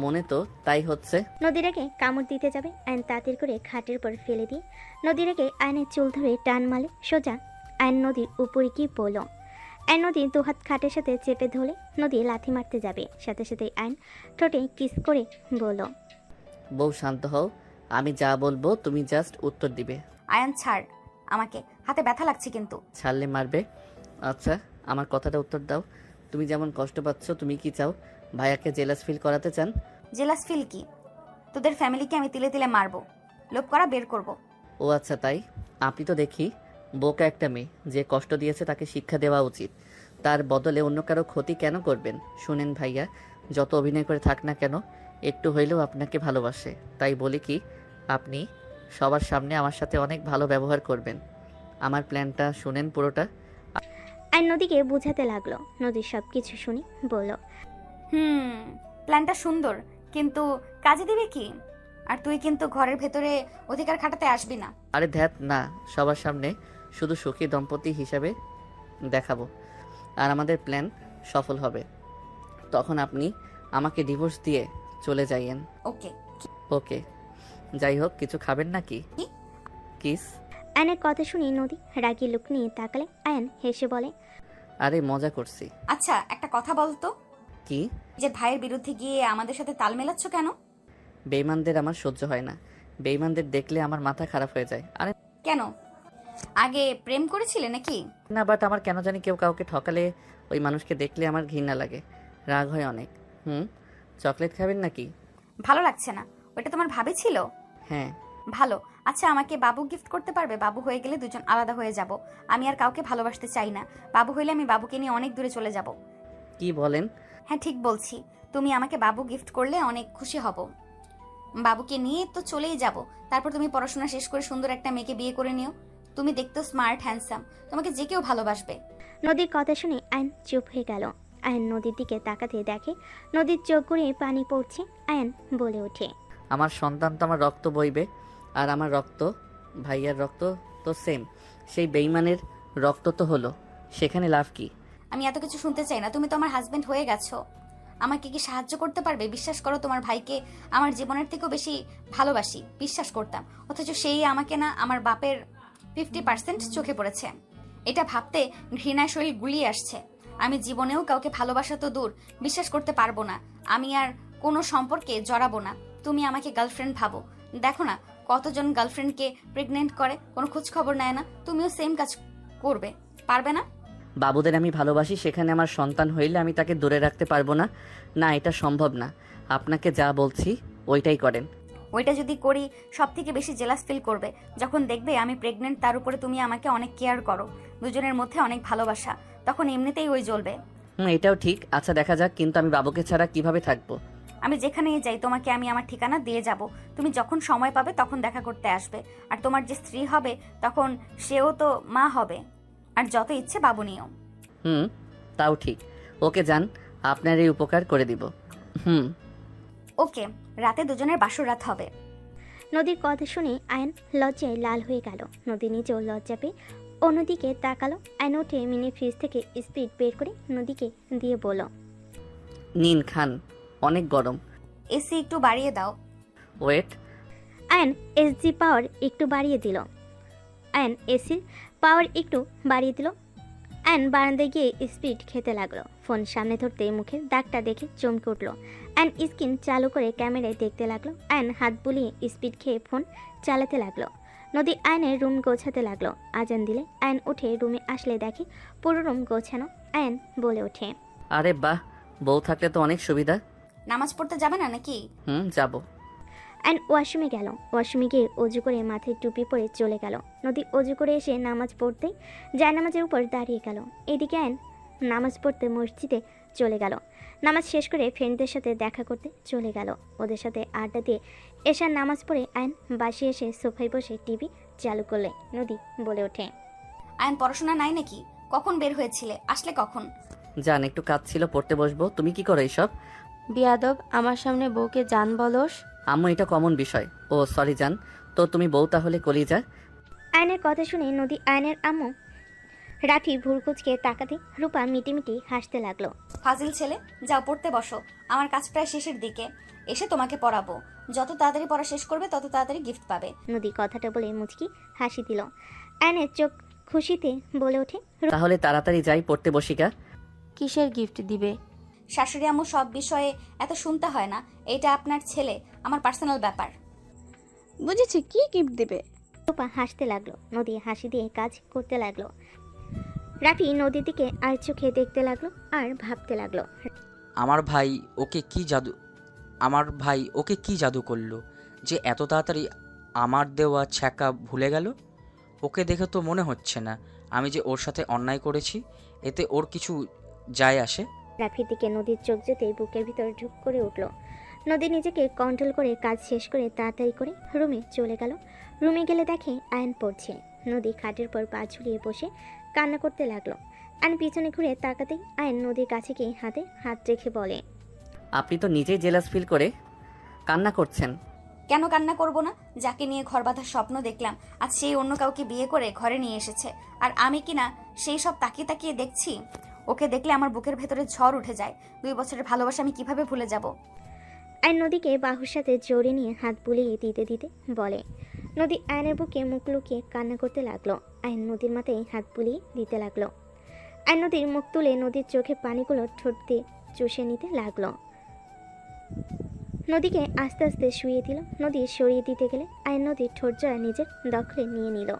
মনে তো তাই হচ্ছে। নদীরাকে কামড় দিতে যাবে, আয়ন তাড়াতাড়ি করে খাটের উপর ফেলে দিয়ে নদীরাকে আয়নের চুল ধরে টান মালে সোজা আয়ন নদীর উপরে কি বলল। আয়ন নদী দুহাত খাটের সাথে চেপে ধরে নদী লাথি মারতে যাবে, সাথে সাথে আয়ন ঠোঁটে কিস করে বলল, বউ শান্ত হও, আমি যা বলবো তুমি জাস্ট উত্তর দিবে। আয়ান ছাড় আমাকে, হাতে ব্যথা লাগছে কিন্তু। ছাড়লে মারবে? আচ্ছা, আমার কথাটা উত্তর দাও। তুমি যেমন কষ্ট পাচ্ছ, তুমি কি চাও ভাইয়াকে জেলাস ফিল করাতে চান? জেলাস ফিল কি? তোদের ফ্যামিলিকে আমি তিলে তিলে মারবো, লোভ করা বের করব। ও আচ্ছা তাই। আপনি তো দেখি বোকা একটা মেয়ে, যে কষ্ট দিয়েছে তাকে শিক্ষা দেওয়া উচিত। তার বদলে অন্য কারো ক্ষতি কেন করবেন? শুনেন ভাইয়া, যত অভিনয় করে থাক না কেন, একটু হইলেও আপনাকে ভালোবাসে। তাই বলি কি, আপনি সবার সামনে আমার সাথে অনেক ভালো ব্যবহার করবেন। আমার প্ল্যানটা শুনেন পুরোটা। আয়ন নদীকে বুঝাতে লাগলো। নদী সব কিছু শুনে বলল, প্ল্যানটা সুন্দর, কিন্তু কাজে দিবে কি? আর তুই কিন্তু ঘরের ভেতরে অধিকার খাটাতে আসবি না। আরে ধ্যাত না, সবার সামনে শুধু সুখী দম্পতি হিসাবে দেখাবো, আর আমাদের প্ল্যান সফল হবে। তখন আপনি আমাকে ডিভোর্স দিয়ে চলে যাইয়েন। ওকে ওকে। যাই হোক, কিছু খাবেন নাকি? কিস। আয়নের কথা শুনে নদী রাগী লোক নিয়ে তাকালে। আয়ন হেসে বলে, আরে মজা করছি। আচ্ছা একটা কথা বলতো, কি? যে ভাইয়ের বিরুদ্ধে গিয়ে আমাদের সাথে তাল মেলাচ্ছ কেন? বেইমানদের আমার সহ্য হয় না। বেইমানদের দেখলে আমার মাথা খারাপ হয়ে যায়। আরে কেন, আগে প্রেম করেছিলে নাকি? না, বাট আমার কেন জানি কেউ কাউকে ঠকালে ওই মানুষকে দেখলে আমার ঘৃণা লাগে, রাগ হয় অনেক। চকলেট খাবেন নাকি? ভালো লাগছে না। ওটা তোমার ভাবে ছিল? হ্যাঁ। ভালো। আচ্ছা আমাকে বাবু গিফট করতে পারবে? বাবু হয়ে গেলে দুজন আলাদা হয়ে যাব। আমি আর কাউকে ভালোবাসতে চাই না। বাবু হইলে আমি বাবুকে নিয়ে অনেক দূরে চলে যাব। কি বলেন? হ্যাঁ ঠিক বলছি। তুমি আমাকে বাবু গিফট করলে অনেক খুশি হব। বাবুকে নিয়ে তো চলেই যাব। তারপর তুমি পড়াশোনা শেষ করে সুন্দর একটা মেয়েকে বিয়ে করে নিও। তুমি দেখতে স্মার্ট হ্যান্ডসাম, তোমাকে যে কেউ ভালোবাসবে। নদীর কথা শুনে আয়ন চুপ হয়ে গেল। আয়ন নদীর দিকে তাকাতে দেখে নদীর চোখ গড়িয়ে পানি পড়ছে। আয়ন বলে ওঠে, আমার সন্তান তো আমার রক্ত বইবে, আর আমার রক্ত ভাইয়ার রক্ত তো সেম। সেই বেইমানের রক্ত তো হলো, সেখানে লাভ কি? আমি এত কিছু শুনতে চাই না। তুমি তো আমার হাজবেন্ড হয়ে গেছো। আমাকে কি সাহায্য করতে পারবে? বিশ্বাস করো, তোমার ভাইকে আমার জীবনের থেকেও বেশি ভালোবাসি, বিশ্বাস করতাম। অথচ সেই আমাকে না, আমার বাপের 50% চোখে পড়েছে। এটা ভাবতে ঘৃণায় শরীর গুলিয়ে আসছে। আমি জীবনেও কাউকে ভালোবাসা তো দূর, বিশ্বাস করতে পারবো না। আমি আর কোনো সম্পর্কে জড়াবো না। তুমি আমাকে গার্লফ্রেন্ড ভাবো। দেখো না কতজন গার্লফ্রেন্ডকে প্রেগনেন্ট করে, কোনো খোঁজ খবর নেয় না। তুমিও সেম কাজ করবে, পারবে না? বাবুদের আমি ভালোবাসি, সেখানে আমার সন্তান হইলে আমি তাকে দূরে রাখতে পারবো না? না, এটা সম্ভব না। আপনাকে যা বলছি ওইটাই করেন। ওইটা যদি করি সব থেকে বেশি জেলাস ফিল করবে। যখন দেখবে আমি প্রেগনেন্ট, তার উপরে তুমি আমাকে অনেক কেয়ার করো, দুজনের মধ্যে অনেক ভালোবাসা, তখন এমনিতেই ওই জ্বলবে। এটাও ঠিক। আচ্ছা দেখা যাক, কিন্তু আমি বাবুকে ছাড়া কিভাবে থাকবো? আমি যেখানেই যাই তোমাকে আমি আমার ঠিকানা দিয়ে যাব। তুমি যখন সময় পাবে তখন দেখা করতে আসবে। আর তোমার যে স্ত্রী হবে তখন সেও তো মা হবে। আর আর যত ইচ্ছে বাবু নিও। হুম, তাও ঠিক। ওকে যান, আপনার এই উপকার করে দিব। হুম। ওকে, রাতে দুজনের বাসর রাত হবে। নদীর কথা শুনে আয়ন লজ্জায় লাল হয়ে গেল। নদী নিজেও লজ্জা পেয়ে অন্যদিকে তাকালো। আয়ন উঠে মিনি ফ্রিজ থেকে স্পিড বের করে নদীকে দিয়ে বলল, নিন খান, অনেক গরম। এসি একটু বাড়িয়ে দাও। ওয়েট। আয়ন এসজি পাওয়ার একটু বাড়িয়ে দিল। আয়ন এসির পাওয়ার একটু বাড়িয়ে দিল। আয়ন বারান্দায় গিয়ে স্পিড খেতে লাগলো। ফোন সামনে ধরতে মুখের দাগটা দেখে চমকে উঠলো। আয়ন স্ক্রিন চালু করে ক্যামেরায় দেখতে লাগলো। আয়ন হাত বুলিয়ে স্পিড খেয়ে ফোন চালাতে লাগলো। নদী আয়নের রুম গোছাতে লাগলো। আজান দিলে আয়ন উঠে রুমে আসলে দেখে পুরো রুম গোছানো। আয়ন বলে ওঠে, আরে বাহ, বউ থাকলে তো অনেক সুবিধা। নামাজ পড়তে যাবে না নাকি? যাব। আয়ন ওয়াশরুমে গেল। ওয়াশরুমে গিয়ে অজু করে মাথায় টুপি পরে চলে গেল। নদী অজু করে এসে নামাজ পড়তেই জায়নামাজের উপর দাঁড়িয়ে গেল। এদিকে আয়ন নামাজ পড়তে মসজিদে চলে গেল। নামাজ শেষ করে ফ্রেন্ডদের সাথে দেখা করতে চলে গেল। ওদের সাথে আড্ডা দিয়ে এশার নামাজ পড়ে আয়ন বাসে এসে সোফায় বসে টিভি চালু করলে নদী বলে ওঠে, আয়ন পড়াশোনা নাই নাকি? কখন বের হয়েছিলে? আসলে কখন? জান, একটু কাজ ছিল, পড়তে বসবো। তুমি কি করো এইসব? বিয়াদব, আমার সামনে বউকে জান বলস? আম্মু, এটা কমন বিষয়। ও সরি জান, তো তুমি বউ তাহলে কলিজা। আয়নের কথা শুনে নদী আয়নের আম্মু রাফি ভুরকুচকে তাকাতে রূপা মিটিমিটি হাসতে লাগলো। ফাজিল ছেলে, যাও পড়তে বসো। আমার কাজ প্রায় শেষের দিকে, এসে তোমাকে পড়াবো। যত তাড়াতাড়ি পড়া শেষ করবে তত তাড়াতাড়ি গিফট পাবে। নদী কথাটা বলে মুচকি হাসি দিল। আয়নের চোখ খুশিতে বলে ওঠে, তাহলে তাড়াতাড়ি যাই, পড়তে বসিকা। কিসের গিফট দিবে? শাশুড়ি আম্মু সব বিষয়ে এত শুনতে হয় না। এটা আপনার ছেলে, আমার পার্সোনাল ব্যাপার। বুঝেছি, কি গিফট দেবে? রূপা হাসতে লাগলো। নদী হাসি দিয়ে কাজ করতে লাগলো। রাফি নদীর দিকে আর চোখে দেখতে লাগলো আর ভাবতে লাগলো, আমার ভাই ওকে কি জাদু করলো যে এত তাড়াতাড়ি আমার দেওয়া ছ্যাঁকা ভুলে গেল? ওকে দেখে তো মনে হচ্ছে না আমি যে ওর সাথে অন্যায় করেছি। এতে ওর কিছু যায় আসে? রাফির দিকে নদীর চোখ যেতেই বুকের ভিতর ঢুক করে উঠল। নদী নিজেকে কন্ট্রোল করে কাজ শেষ করে তাড়াতাড়ি করে রুমে চলে গেল। রুমে গেলে দেখে আয়ন পড়ছে। নদী খাটের পর পা ঝুলিয়ে বসে কান্না করতে লাগলো। আয়ন পিছনে ঘুরে তাকাতেই আয়ন নদীর কাছে গিয়ে হাতে হাত রেখে বলে, আপনি তো নিজেই জেলাস ফিল করে কান্না করছেন। কেন কান্না করব না? যাকে নিয়ে ঘর বাঁধার স্বপ্ন দেখলাম, আজ সেই অন্য কাউকে বিয়ে করে ঘরে নিয়ে এসেছে। আর আমি কিনা সেই সব তাকিয়ে তাকিয়ে দেখছি। ওকে দেখলে আমার বুকের ভেতরে ঝড় উঠে যায়। 2 বছরের ভালোবাসা আমি কিভাবে ভুলে যাব? আয়ন নদীকে বাহুর সাথে জড়িয়ে নিয়ে হাত বুলিয়ে দিতে দিতে বলে। নদী আয়নের বুকে মুখ লুকিয়ে কান্না করতে লাগলো। আয়ন নদীর মাথায় হাত বুলিয়ে দিতে লাগলো। আয়ন নদীর মুখ তুলে নদীর চোখে পানিগুলো ঠোঁট দিয়ে চুষে নিতে লাগলো। নদীকে আস্তে আস্তে শুইয়ে দিল। নদী সরিয়ে দিতে গেলে আয়ন নদীর ঠোঁট জোড়া নিজের দখলে নিয়ে নিল।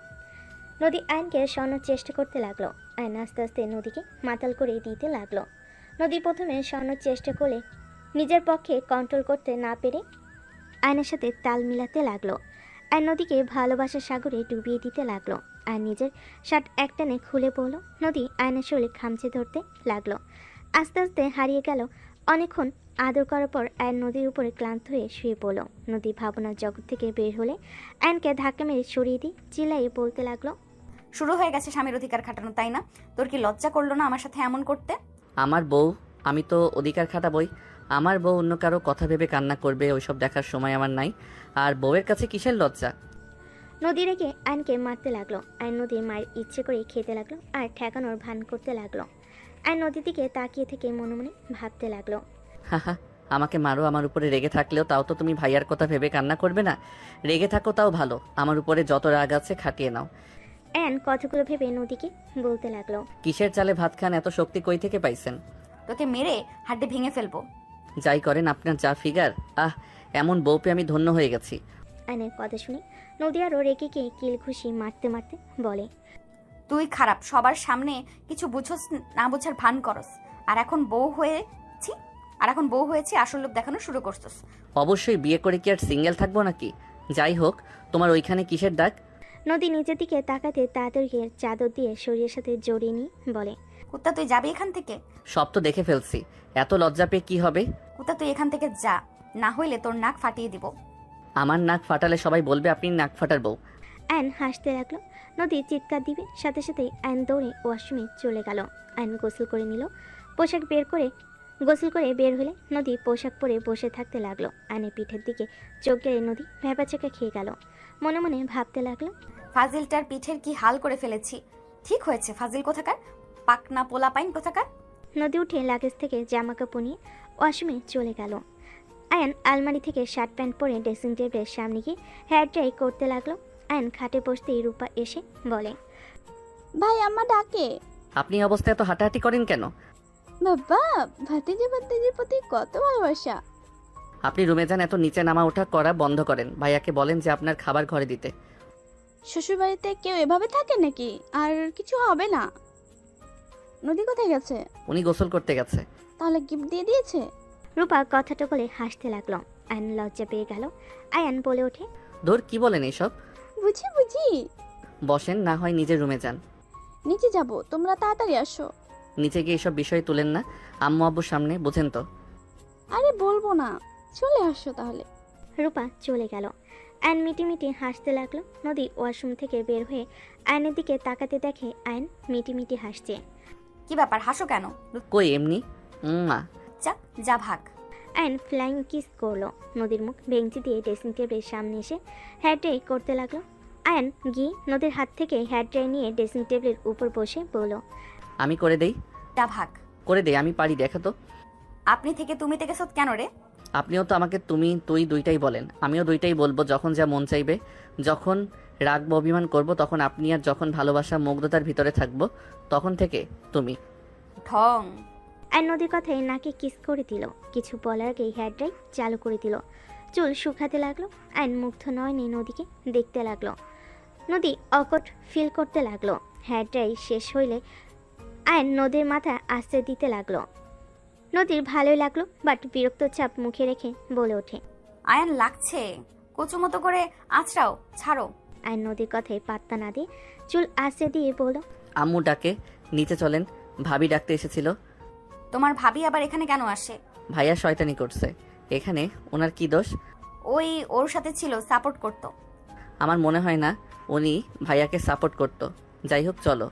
নদী আয়নকে সরানোর চেষ্টা করতে লাগলো। আয়ন আস্তে আস্তে নদীকে মাতাল করে দিতে লাগলো। নদী প্রথমে সরানোর চেষ্টা করলে নিজের পক্ষে কন্ট্রোল করতে না পেরে আয়নের সাথে তাল মিলাতে লাগলো। আয়ন নদীকে ভালোবাসার সাগরে ডুবিয়ে দিতে লাগলো। আয়ন নিজের শার্ট একটানে খুলে পড়ল। নদী আয়নের শরীরে খামচে ধরতে লাগলো। আস্তে আস্তে হারিয়ে গেল। অনেকক্ষণ আদর করার পর আয়ন নদীর উপরে ক্লান্ত হয়ে শুয়ে পড়ল। নদী ভাবনার জগৎ থেকে বের হলে আয়নকে ধাক্কা মেরে সরিয়ে দিয়ে চিল্লাইয়ে বলতে লাগলো, শুরু হয়ে গেছে স্বামীর অধিকার খাটানো, তাই না? তোর কি লজ্জা করলো না আমার সাথে এমন করতে? আমার বউ, আমি তো অধিকার খাটাবই। আমার বউ অন্য কারো কথা ভেবে কান্না করবে, ওইসব দেখার সময় আমার নাই। আর বউয়ের কাছে কিসের লজ্জা? নদী রেখে আয়নকে মারতে লাগলো। আয়ন নদীর মায়ের ইচ্ছে করে খেতে লাগলো আর ঠেকানোর ভান করতে লাগলো। আয়ন নদীর দিকে তাকিয়ে থেকে মনে মনে ভাবতে লাগলো, হাহা, আমাকে মারো, আমার উপরে রেগে থাকলেও তাও তো তুমি ভাইয়ার কথা ভেবে কান্না করবে না। রেগে থাকো তাও ভালো, আমার উপরে যত রাগ আছে খাটিয়ে নাও। আয়ন কথাগুলো ভেবে নদীকে বলতে লাগলো, কিসের চালে ভাত খান, এত শক্তি কই থেকে পাইছেন? তোকে মেরে হাড্ডি ভেঙে ফেলবো। যাই করেন আপনার যা ফিগার, এমন বউ পেয়ে আমি ধন্য হয়ে গেছি। আয়নের কথা শুনে নদী আরও রেগে গিয়ে কিল খুশি মারতে মারতে বলে, তুই খারাপ, সবার সামনে কিছু বুঝোস না, বোঝার ভান করস। আর এখন বউ হয়েছি আসল লোক দেখানো শুরু করছস। অবশ্যই, বিয়ে করে কি আর সিঙ্গেল থাকবো নাকি? যাই হোক, তোমার ওইখানে কিসের ডাক? নদী নিজের দিকে তাকাতে তাড়াতাড়ি চাদর দিয়ে শরীরের সাথে জড়িয়ে নিয়ে বলে, কুত্তা তুই যাবি এখান থেকে? সব তো দেখে ফেলছি, এত লজ্জা পেয়ে কি হবে? কুত্তা তুই এখান থেকে যা, না হইলে তোর নাক ফাটিয়ে দিব। আমার নাক ফাটালে সবাই বলবে আপনি নাক ফাটার বউ। আয়ন হাসতে লাগলো। নদী চিৎকার দিবে সাথে সাথেই আয়ন দৌড়ে ওয়াশরুমে চলে গেল। আয়ন গোসল করে নিল। গোসল করে বের হলে নদী পোশাক পরে বসে থাকতে লাগলো। আয়নের পিঠের দিকে চোখ গেলে নদী ভ্যাপাচাকা খেয়ে গেল। মনে মনে ভাবতে লাগলো, ফাজিলটার পিঠের কি হাল করে ফেলেছি। ঠিক হয়েছে ফাজিল কোথাকার, পাকনা পোলা পাইন কোথাকার। নদী উঠে লাগেজ থেকে জামা কাপড় নিয়ে ওয়াশরুমে চলে গেল। আয়ন আলমারি থেকে শার্ট প্যান্ট পরে ড্রেসিং টেবিলের সামনে গিয়ে হেয়ার ড্রাই করতে লাগলো। আয়ন খাটে বসতেই রূপা এসে বলে, ভাই আম্মা ডাকে। আপনি এই অবস্থায় এত হাঁটাহাঁটি করেন কেন? বাবা, ভাতিজির প্রতি কত ভালোবাসা। আপনি রুমে যান, এত নিচে নামা ওঠা করা বন্ধ করেন। ভাইয়াকে বলেন যে আপনার খাবার ঘরে দিতে। শ্বশুরবাড়িতে কেউ এভাবে থাকে নাকি? আর কিছু হবে না। নদী কোথায় গেছে? উনি গোসল করতে গেছে। তাহলে গিফট দিয়ে দিয়েছে? রূপা কথাটা বলে হাসতে লাগলো। আয়ন লজ্জা পেয়ে গেল। আয়ন বলে ওঠে, ধুর, কি বলেন এইসব? বুঝি। বসেন, না হয় নিজের রুমে যান। নিচে যাব, তোমরা তাড়াতাড়ি আসো। নিচে গিয়ে এসব বিষয় তুলেন না আম্মু আব্বুর সামনে, বুঝেন তো? আরে বলবো না, চলে আসো তাহলে। রূপা চলে গেল। আয়ন মিটিমিটি হাসতে লাগলো। নদী ওয়াশরুম থেকে বের হয়ে আয়নের দিকে তাকাতে দেখে আয়ন মিটিমিটি হাসছে। কি ব্যাপার, হাসো কেন? কই এমনি। মা যা ভাগ। আয়ন ফ্লাইং কিস করলো। নদীর মুখ বেঞ্চি দিয়ে ড্রেসিং টেবিলের সামনে এসে হেয়ার ড্রাই করতে লাগলো। আয়ন গিয়ে নদীর হাত থেকে হেয়ার ড্রাই নিয়ে ড্রেসিং টেবিলের উপর বসে বলল, আমি করে দেই। যা ভাগ। করে দেই, আমি পারি, দেখো তো। আপনি থেকে তুমি থেকে সত কেন রে? আপনিও তো আমাকে তুমি তুই দুইটাই বলেন, আমিও দুইটাই বলবো যখন যা মন চাইবে। যখন রাগবো অভিমান করব তখন আপনি, আর যখন ভালোবাসা মুগ্ধতার ভিতরে থাকবো তখন থেকে তুমি। ঢং। আয়ন নদীর কথায় নাকে কিস করে দিল। কিছু বলার আগেই হেয়ার ড্রাই চালু করে দিল। চুল শুকাতে লাগলো। আয়ন মুগ্ধ নয়নে নদীকে দেখতে লাগলো। নদী অকট ফিল করতে লাগলো। হেয়ার ড্রাই শেষ হইলে আয়ন নদীর মাথা আস্তে দিতে লাগলো। নদীর ভালোই লাগলো, বাট বিরক্ত চাপ মুখে রেখে বলে ওঠে, আয়ন লাগছে, কচু মতো করে আছড়াও, ছাড়ো। আয়ন নদীর কথায় পাত্তা না দিয়ে চুল আস্তে দিয়ে বলল, আম্মু ডাকে, নিচে চলেন, ভাবি ডাকতে এসেছিল। তোমার ভাবি আবার এখানে কেন আসে? ভাইয়া শয়তানি করছে। এখানে ওনার কি দোষ? ওই ওর সাথে ছিল, সাপোর্ট করতো। আমার মনে হয় না উনি ভাইয়াকে সাপোর্ট করতো। যাই হোক, চলো।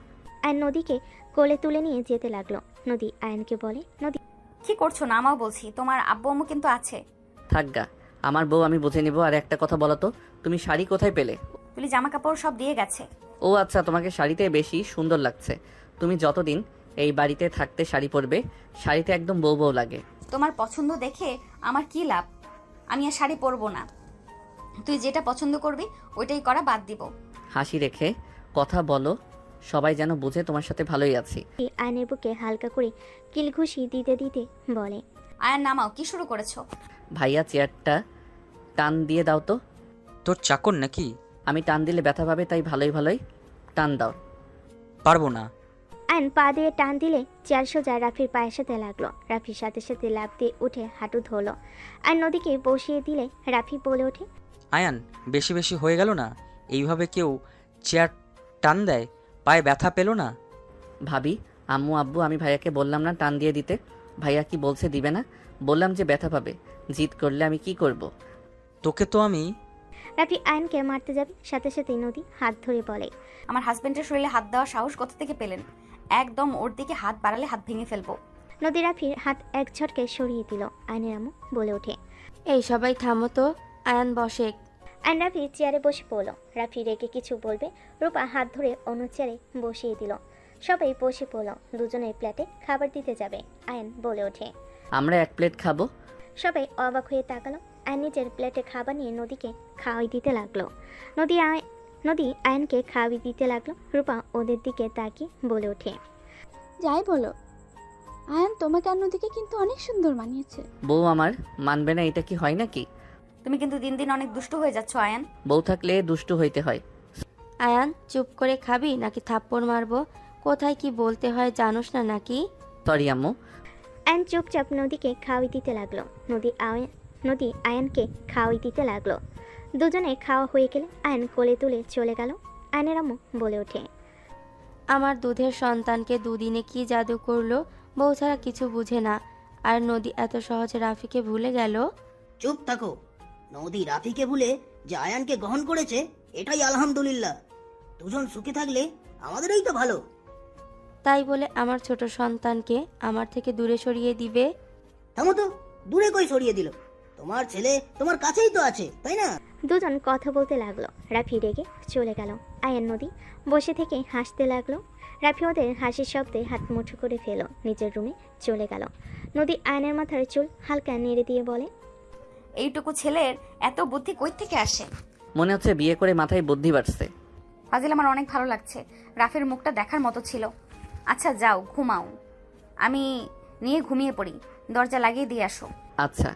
আয়ন নদীকে কোলে তুলে নিয়ে যেতে লাগলো। নদী আয়নকে বলে, নদী কি করছো না আমাও বলছি, তোমার আব্বু আম্মু কিন্তু আছে। থাকগা, আমার বউ আমি বুঝে নিব। আর একটা কথা বলো তো, তুমি শাড়ি কোথায় পেলে? তুলি জামা কাপড় সব দিয়ে গেছে। ও আচ্ছা, তোমাকে শাড়িতে বেশি সুন্দর লাগছে। তুমি যতদিন এই বাড়িতে থাকতে শাড়ি পরবে, শাড়িতে একদম বউ বউ লাগে। তোমার পছন্দ দেখে আমার কি লাভ? আমি আর শাড়ি পরবো না। তুই যেটা পছন্দ করবি ওইটাই করা বাদ দিব। হাসি রেখে কথা বলো, সবাই যেন বুঝে তোমার সাথে ভালোই আছি। আয়নের বুকে হালকা করে কিলঘুষি দিতে দিতে বলে, আয়ার নামাও, কি শুরু করেছো? ভাইয়া চেয়ারটা টান দিয়ে দাও তো। তোর চাকর নাকি? আমি টান দিলে ব্যথা পাবে, তাই ভালোই ভালোই টান দাও। পারবো না। আয়ন পা দিয়ে টান দিলে চেয়ার সোজা রাফির পায়ের সাথে লাগলো। রাফির সাথে সাথে লাফ দিয়ে উঠে হাঁটু ধরলো। আর নদীকে বসিয়ে দিলে রাফি বলে ওঠে, আয়ান, বেশি বেশি হয়ে গেল না? এইভাবে কেউ চেয়ার টান দেয়? পায়ে ব্যথা পেল না? ভাবি, আম্মু আব্বু, আমি ভাইয়াকে বললাম না টান দিয়ে দিতে? ভাইয়া কি বলছে দিবে না? বললাম যে ব্যথা পাবে। জিদ করলে আমি কি করব? তোকে তো আমি। রাফি আয়নকে মারতে যাবে, সাথে সাথে নদী হাত ধরে বলে, আমার হাজবেন্ডের শরীরে হাত দেওয়ার সাহস কোথা থেকে পেলেন? একদম ওর দিকে হাত বাড়ালে হাত ভেঙে ফেলবো। নদী রাফির হাত এক ঝটকে সরিয়ে দিল। আয়নের আম্মু বলে ওঠে, এই সবাই থামো তো, আয়ান বসে। আয়ন রাফি চেয়ারে বসে পড়ল। রাফি রেগে কিছু বলবে, রূপা হাত ধরে অন্য চেয়ারে বসিয়ে দিল। সবাই বসে পড়ল। দুজনের প্লেটে খাবার দিতে যাবে। আয়ন বলে ওঠে, আমরা এক প্লেট খাবো। সবাই অবাক হয়ে তাকালো। আয়ন নিজের প্লেটে খাবার নিয়ে নদীকে খাওয়াই দিতে লাগলো। নদী আয়নকে খাওয়াই দিতে লাগলো। রূপা ওদের দিকে তাকিয়ে বলে ওঠে, যাই বলো, আয়ান তোমাকে আর নদীকে কিন্তু অনেক সুন্দর মানিয়েছে। বউ আমার মানবে না, এটা কি হয় নাকি? তুমি কিন্তু দিন দিন অনেক দুষ্ট হয়ে যাচ্ছ আয়ান। বউ থাকলে দুষ্টু হইতে হয়। আয়ান, চুপ করে খাবি নাকি থাপ্পড় মারবো? কোথায় কি বলতে হয় জানোস না নাকি? সরি আম্মু। আয়ন চুপচাপ নদীকে খাওয়াই দিতে লাগলো। নদী আয়নকে খাওয়াই দিতে লাগলো। দুজনে খাওয়া হয়ে গেলে আয়ন কোলে তুলে চলে গেল। আয়নের আম্মু বলে ওঠে, আমার দুধের সন্তানকে দুদিনে কি জাদু করলো, বউ ছাড়া কিছু বুঝে না। আর নদী এত সহজে রাফিকে ভুলে গেল। চুপ থাকো। নদী রাফিকে ভুলে যে আয়ানকে গ্রহণ করেছে, এটাই আলহামদুলিল্লাহ। দুজন সুখে থাকলে আমাদেরই তো ভালো। তাই বলে আমার ছোট সন্তানকে আমার থেকে দূরে সরিয়ে দিবে? থামো তো, দূরে কই সরিয়ে দিল? তোমার ছেলে তোমার কাছেই তো আছে, তাই না? দুজন কথা বলতে লাগলো। রাফি রেগে চলে গেল। আয়ান নদী বসে থেকে হাসতে লাগলো। রাফি ওদের হাসির শব্দে হাত মুঠো করে ফেলো, নিজের রুমে চলে গেল। নদী আয়নের মাথার চুল হালকা নেড়ে দিয়ে বলে, এইটুকু ছেলের এত বুদ্ধি কই থেকে আসে? মনে হচ্ছে বিয়ে করে মাথায় বুদ্ধি বাড়ছে। ফাজিল, আমার অনেক ভালো লাগছে। রাফির মুখটা দেখার মতো ছিল। আচ্ছা যাও ঘুমাও, আমি নিয়ে ঘুমিয়ে পড়ি। দরজা লাগিয়ে দিয়ে আসো। আচ্ছা।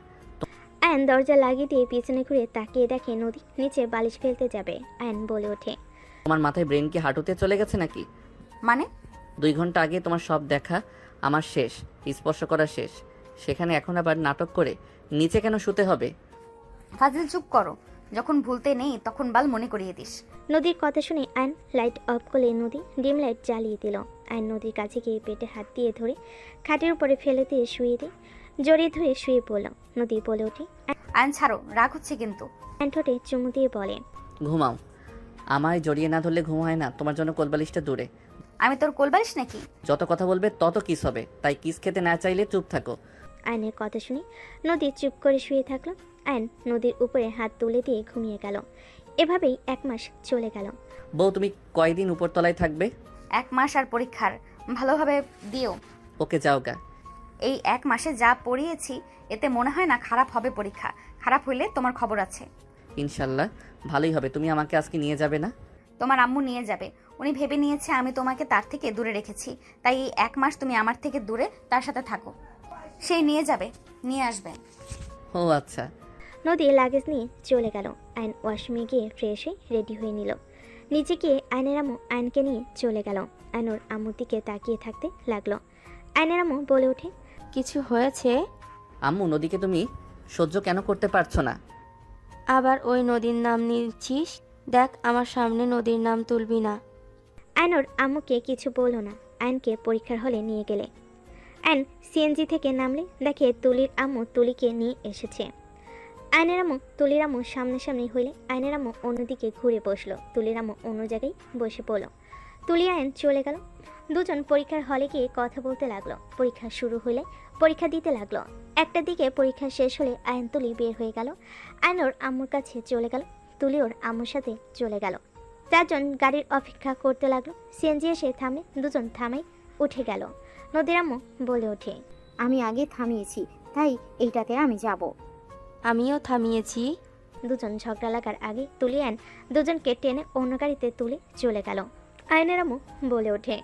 আয়ন দরজা লাগিয়ে দিয়ে পিছনে ঘুরে তাকিয়ে দেখে নদী নিচে বালিশ ফেলতে যাবে। আয়ন বলে ওঠে, তোমার মাথায় ব্রেন কি হাঁটুতে চলে গেছে নাকি? মানে? 2 ঘন্টা আগে তোমার সব দেখা আমার শেষ, স্পর্শ করা শেষ, সেখানে এখন আবার নাটক করে নিচে কেন শুতে হবে? ফাজিল চুপ করো, যখন ভুলতে নেই তখন বাল মনে করিয়ে দিস। নদীর কথা শুনে আয়ন লাইট অফ করলে নদী ডিম লাইট জ্বালিয়ে দিল। আয়ন নদীর কাছে গিয়ে পেটে হাত দিয়ে ধরে খাটের উপরে ফেলে দিয়ে শুয়ে দিয়ে জড়িয়ে ধরে শুয়ে পড়ল। নদী বলে ওঠে, আয়ন ছাড়ো, রাগ হচ্ছে কিন্তু। আয়ন ঠোঁটে চুমু দিয়ে বলে, ঘুমাও। আমায় জড়িয়ে না ধরলে ঘুম হয় না, তোমার জন্য কোলবালিশটা দূরে। আমি তোর কোলবালিশ নাকি? যত কথা বলবে তত কিস হবে, তাই কিস খেতে না চাইলে চুপ থাকো। আয়নের কথা শুনে নদী চুপ করে শুয়ে থাকলো। আয়ন নদীর উপরে হাত তুলে দিয়ে ঘুমিয়ে গেল। এভাবেই 1 মাস চলে গেল। বউ, তুমি কয়দিন উপরতলায় থাকবে? 1 মাস আর পরীক্ষার ভালোভাবে দিও। ওকে, যাও গা। এই 1 মাসে যা পড়িয়েছি এতে মনে হয় না খারাপ হবে পরীক্ষা। খারাপ হইলে তোমার খবর আছে। ইনশাল্লাহ ভালোই হবে। তুমি আমাকে আজকে নিয়ে যাবে না? তোমার আম্মু নিয়ে যাবে। উনি ভেবে নিয়েছে আমি তোমাকে তার থেকে দূরে রেখেছি, তাই এই 1 মাস তুমি আমার থেকে দূরে তার সাথে থাকো। সেই নিয়ে যাবে, নিয়ে আসবে। ও আচ্ছা। নদী লাগেজ নিয়ে চলে গেল। আয়ন ওয়াশরুমে গিয়ে ফ্রেশ হয়ে রেডি হয়ে নিল। নিচে গিয়ে আয়নের আম্মু আয়নকে নিয়ে চলে গেল। আয়ন ওর আম্মুর দিকে তাকিয়ে থাকতে লাগলো। আয়নের আম্মু বলে ওঠে, কিছু হয়েছে? আম্মু, নদীকে তুমি সহ্য কেন করতে পারছো না? আবার ওই নদীর নাম নিচ্ছিস? দেখ, আমার সামনে নদীর নাম তুলবি না। আয়ন ওর আম্মুকে কিছু বলল না। আয়নকে পরীক্ষার হলে নিয়ে গেলে আয়ন সিএনজি থেকে নামলে দেখে তুলির আম্মু তুলিকে নিয়ে এসেছে। আয়নের আম্মু তুলির আম্মু সামনাসামনি হইলে আয়নের আম্মু অন্যদিকে ঘুরে বসলো। তুলির আম্মু অন্য জায়গায় বসে পড়ল। তুলি আয়ন চলে গেল। দুজন পরীক্ষার হলে গিয়ে কথা বলতে লাগলো। পরীক্ষা শুরু হলে পরীক্ষা দিতে লাগলো। 1টার দিকে পরীক্ষা শেষ হলে আয়ন তুলি বের হয়ে গেল। আয়ন ওর আম্মুর কাছে চলে গেল। তুলি ওর আম্মুর সাথে চলে গেল। 4 জন গাড়ির অপেক্ষা করতে লাগলো। সিএনজি এসে থামলে দুজন থামাই উঠে গেল। নদীর আম্মু বলে ওঠে, আমি আগে থামিয়েছি, তাই এইটাতে আমি যাব। আমিও থামিয়েছি। দুজন ঝগড়া লাগার আগে তুলি আয়ন দুজনকে টেনে অন্য গাড়িতে তুলে চলে গেল। আয়নের আম্মু বলে ওঠে,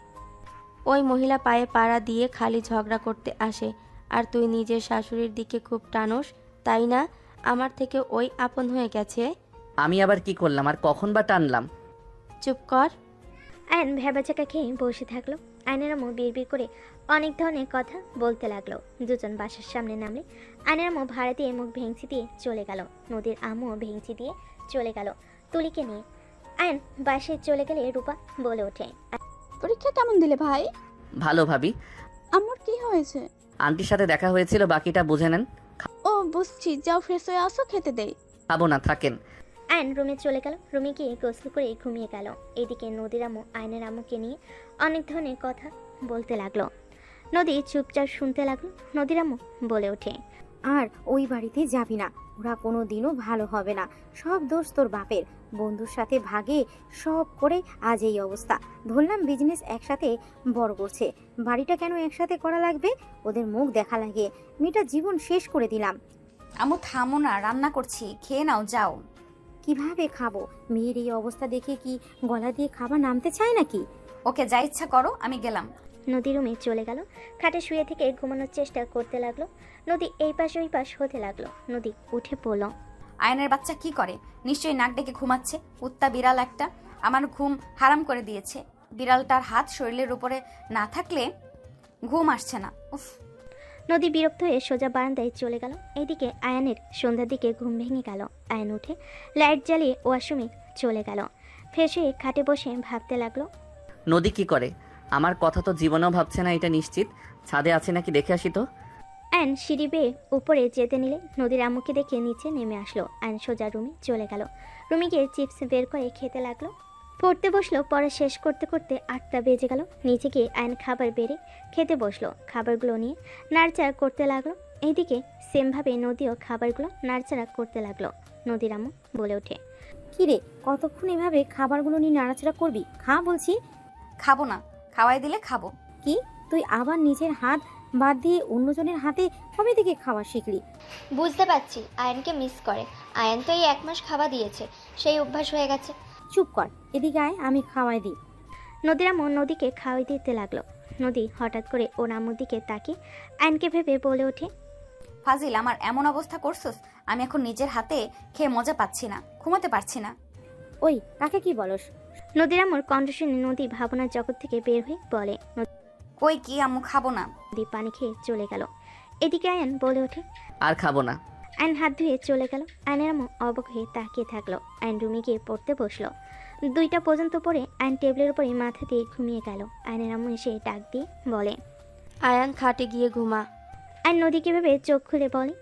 ওই মহিলা পায়ে পাড়া দিয়ে খালি ঝগড়া করতে আসে, আর তুই নিজের শাশুড়ির দিকে খুব টানোস, তাই না? আমার থেকে ওই আপন হয়ে গেছে। আমি আবার কি করলাম, আর কখন বা টানলাম? চুপ কর। আয়ন ভেবাচাকা খেয়ে বসে থাকলো। আয়নের আম্মু বিড়বিড় করে অনেক ধরনের কথা বলতে লাগলো। দুজন বাসার সামনে নামলে আয়নের আম্মু ভাড়া দিয়ে মুখ ভেঙচি দিয়ে চলে গেল। নদীর আম্মু ভেঙচি দিয়ে চলে গেল তুলিকে নিয়ে। আয়ন বাসায় চলে গেলে রূপা বলে ওঠে, পরীক্ষা কেমন দিলে ভাই? ভালো ভাবি। আমার কি হয়েছে? আন্টির সাথে দেখা হয়েছিল, বাকিটা বুঝে নেন। ও বুঝছি, যাও ফ্রেশ হয়ে আসো, খেতে দেই। খাবো না, থাকেন। আয়ন রুমে চলে গেল। রুমে গিয়ে গোসল করে ঘুমিয়ে গেল। এদিকে নদীর আম্মু আয়নের আম্মুকে নিয়ে অনেক ধরনের কথা বলতে লাগলো। নদী চুপচাপ শুনতে লাগলো। নদীর আম্মু বলে ওঠে, আর ওই বাড়িতে যাবি না, ওরা কোনো দিনও ভালো হবে না। সব দোষ তোর বাপের। বন্ধুর সাথে ভাগে সব করে আজ এই অবস্থা। ধরলাম বিজনেস একসাথে বড় করছে, বাড়িটা কেন একসাথে করা লাগবে? ওদের মুখ দেখা লাগে, মেয়েটা জীবন শেষ করে দিলাম। আম্মু থামো না, রান্না করছি, খেয়ে নাও, যাও। কিভাবে খাবো? মেয়ের এই অবস্থা দেখে কি গলা দিয়ে খাবার নামতে চায় নাকি? ওকে, যা ইচ্ছা করো, আমি গেলাম। নদী রুমে চলে গেল। খাটে শুয়ে থেকে ঘুমানোর চেষ্টা করতে লাগলো। নদী এই পাশ ওই পাশ হতে লাগলো। নদী উঠে পড়ল। আয়নের বাচ্চা কি করে? নিশ্চয়ই নাক ডেকে ঘুমাচ্ছে। কুত্তা বিড়াল একটা আমার ঘুম হারাম করে দিয়েছে। বিড়ালটার হাত শরীরের উপরে না থাকলে ঘুম আসছে না। উফ। নদী বিরক্ত হয়ে সোজা বারান্দায় চলে গেল। এইদিকে আয়ানের সন্ধ্যার দিকে ঘুম ভেঙে গেল। আয়ান উঠে লাইট জ্বালিয়ে ওয়াশরুমে চলে গেল। ফ্রেশ হয়ে খাটে বসে ভাবতে লাগলো, নদী কি করে? আমার কথা তো জীবনেও ভাবছে না, এটা নিশ্চিত। ছাদে আছে নাকি দেখে আসি তো। অ্যান সিঁড়ি বেয়ে উপরে যেতে নিলে নদীর আম্মুকে দেখে নিচে নেমে আসলো। অ্যান সোজা রুমে চলে গেল। রুমে গিয়ে চিপস বের করে খেতে লাগলো। পড়তে বসলো। পড়া শেষ করতে করতে 8টা বেজে গেল। নিচে গিয়ে অ্যান খাবার বেড়ে খেতে বসলো। খাবারগুলো নিয়ে নাড়চাড়া করতে লাগলো। এইদিকে সেমভাবে নদীও খাবারগুলো নাড়চাড়া করতে লাগলো। নদীর আম্মু বলে ওঠে, কিরে কতক্ষণ এভাবে খাবারগুলো নিয়ে নাড়াচাড়া করবি? খা বলছি। খাবো না, খাওয়াই দিলে খাবো। কি তুই আবার নিজের হাত বাদ দিয়ে অন্যজনের হাতে কবে থেকে খাওয়া শিখলি? বুঝতে পারছি আয়নকে মিস করে। আয়ন তো এই 1 মাস খাওয়া দিয়েছে, সেই অভ্যাস হয়ে গেছে। চুপ কর, এদিকে আয়, আমি খাওয়াই দিই। নদীর আম্মু নদীকে খাওয়াই দিতে লাগলো। নদী হঠাৎ করে ওর আম্মুর দিকে তাকিয়ে আয়নকে ভেবে বলে ওঠে, ফাজিল, আমার এমন অবস্থা করছস, আমি এখন নিজের হাতে খেয়ে মজা পাচ্ছি না, ঘুমাতে পারছি না। ওই কাকে কি বলস? নদীর আম্মুর কণ্ঠ শুনে নদী ভাবনার জগৎ থেকে বের হয়ে বলে, কই কি আম্মু, খাবো না। নদী পানি খেয়ে চলে গেল। এদিকে আয়ন বলে ওঠে, আর খাবো না। আয়ন হাত ধুয়ে চলে গেল। আয়নের আম্মু অবাক হয়ে তাকিয়ে থাকলো। আয়ন রুমে গিয়ে পড়তে বসলো। 2টা পর্যন্ত পড়ে আয়ন টেবিলের উপরে মাথা দিয়ে ঘুমিয়ে গেল। আয়নের আম্মু এসে ডাক দিয়ে বলে, আয়ান খাটে গিয়ে ঘুমা। আয়ন নদীকে ভেবে চোখ খুলে বলে,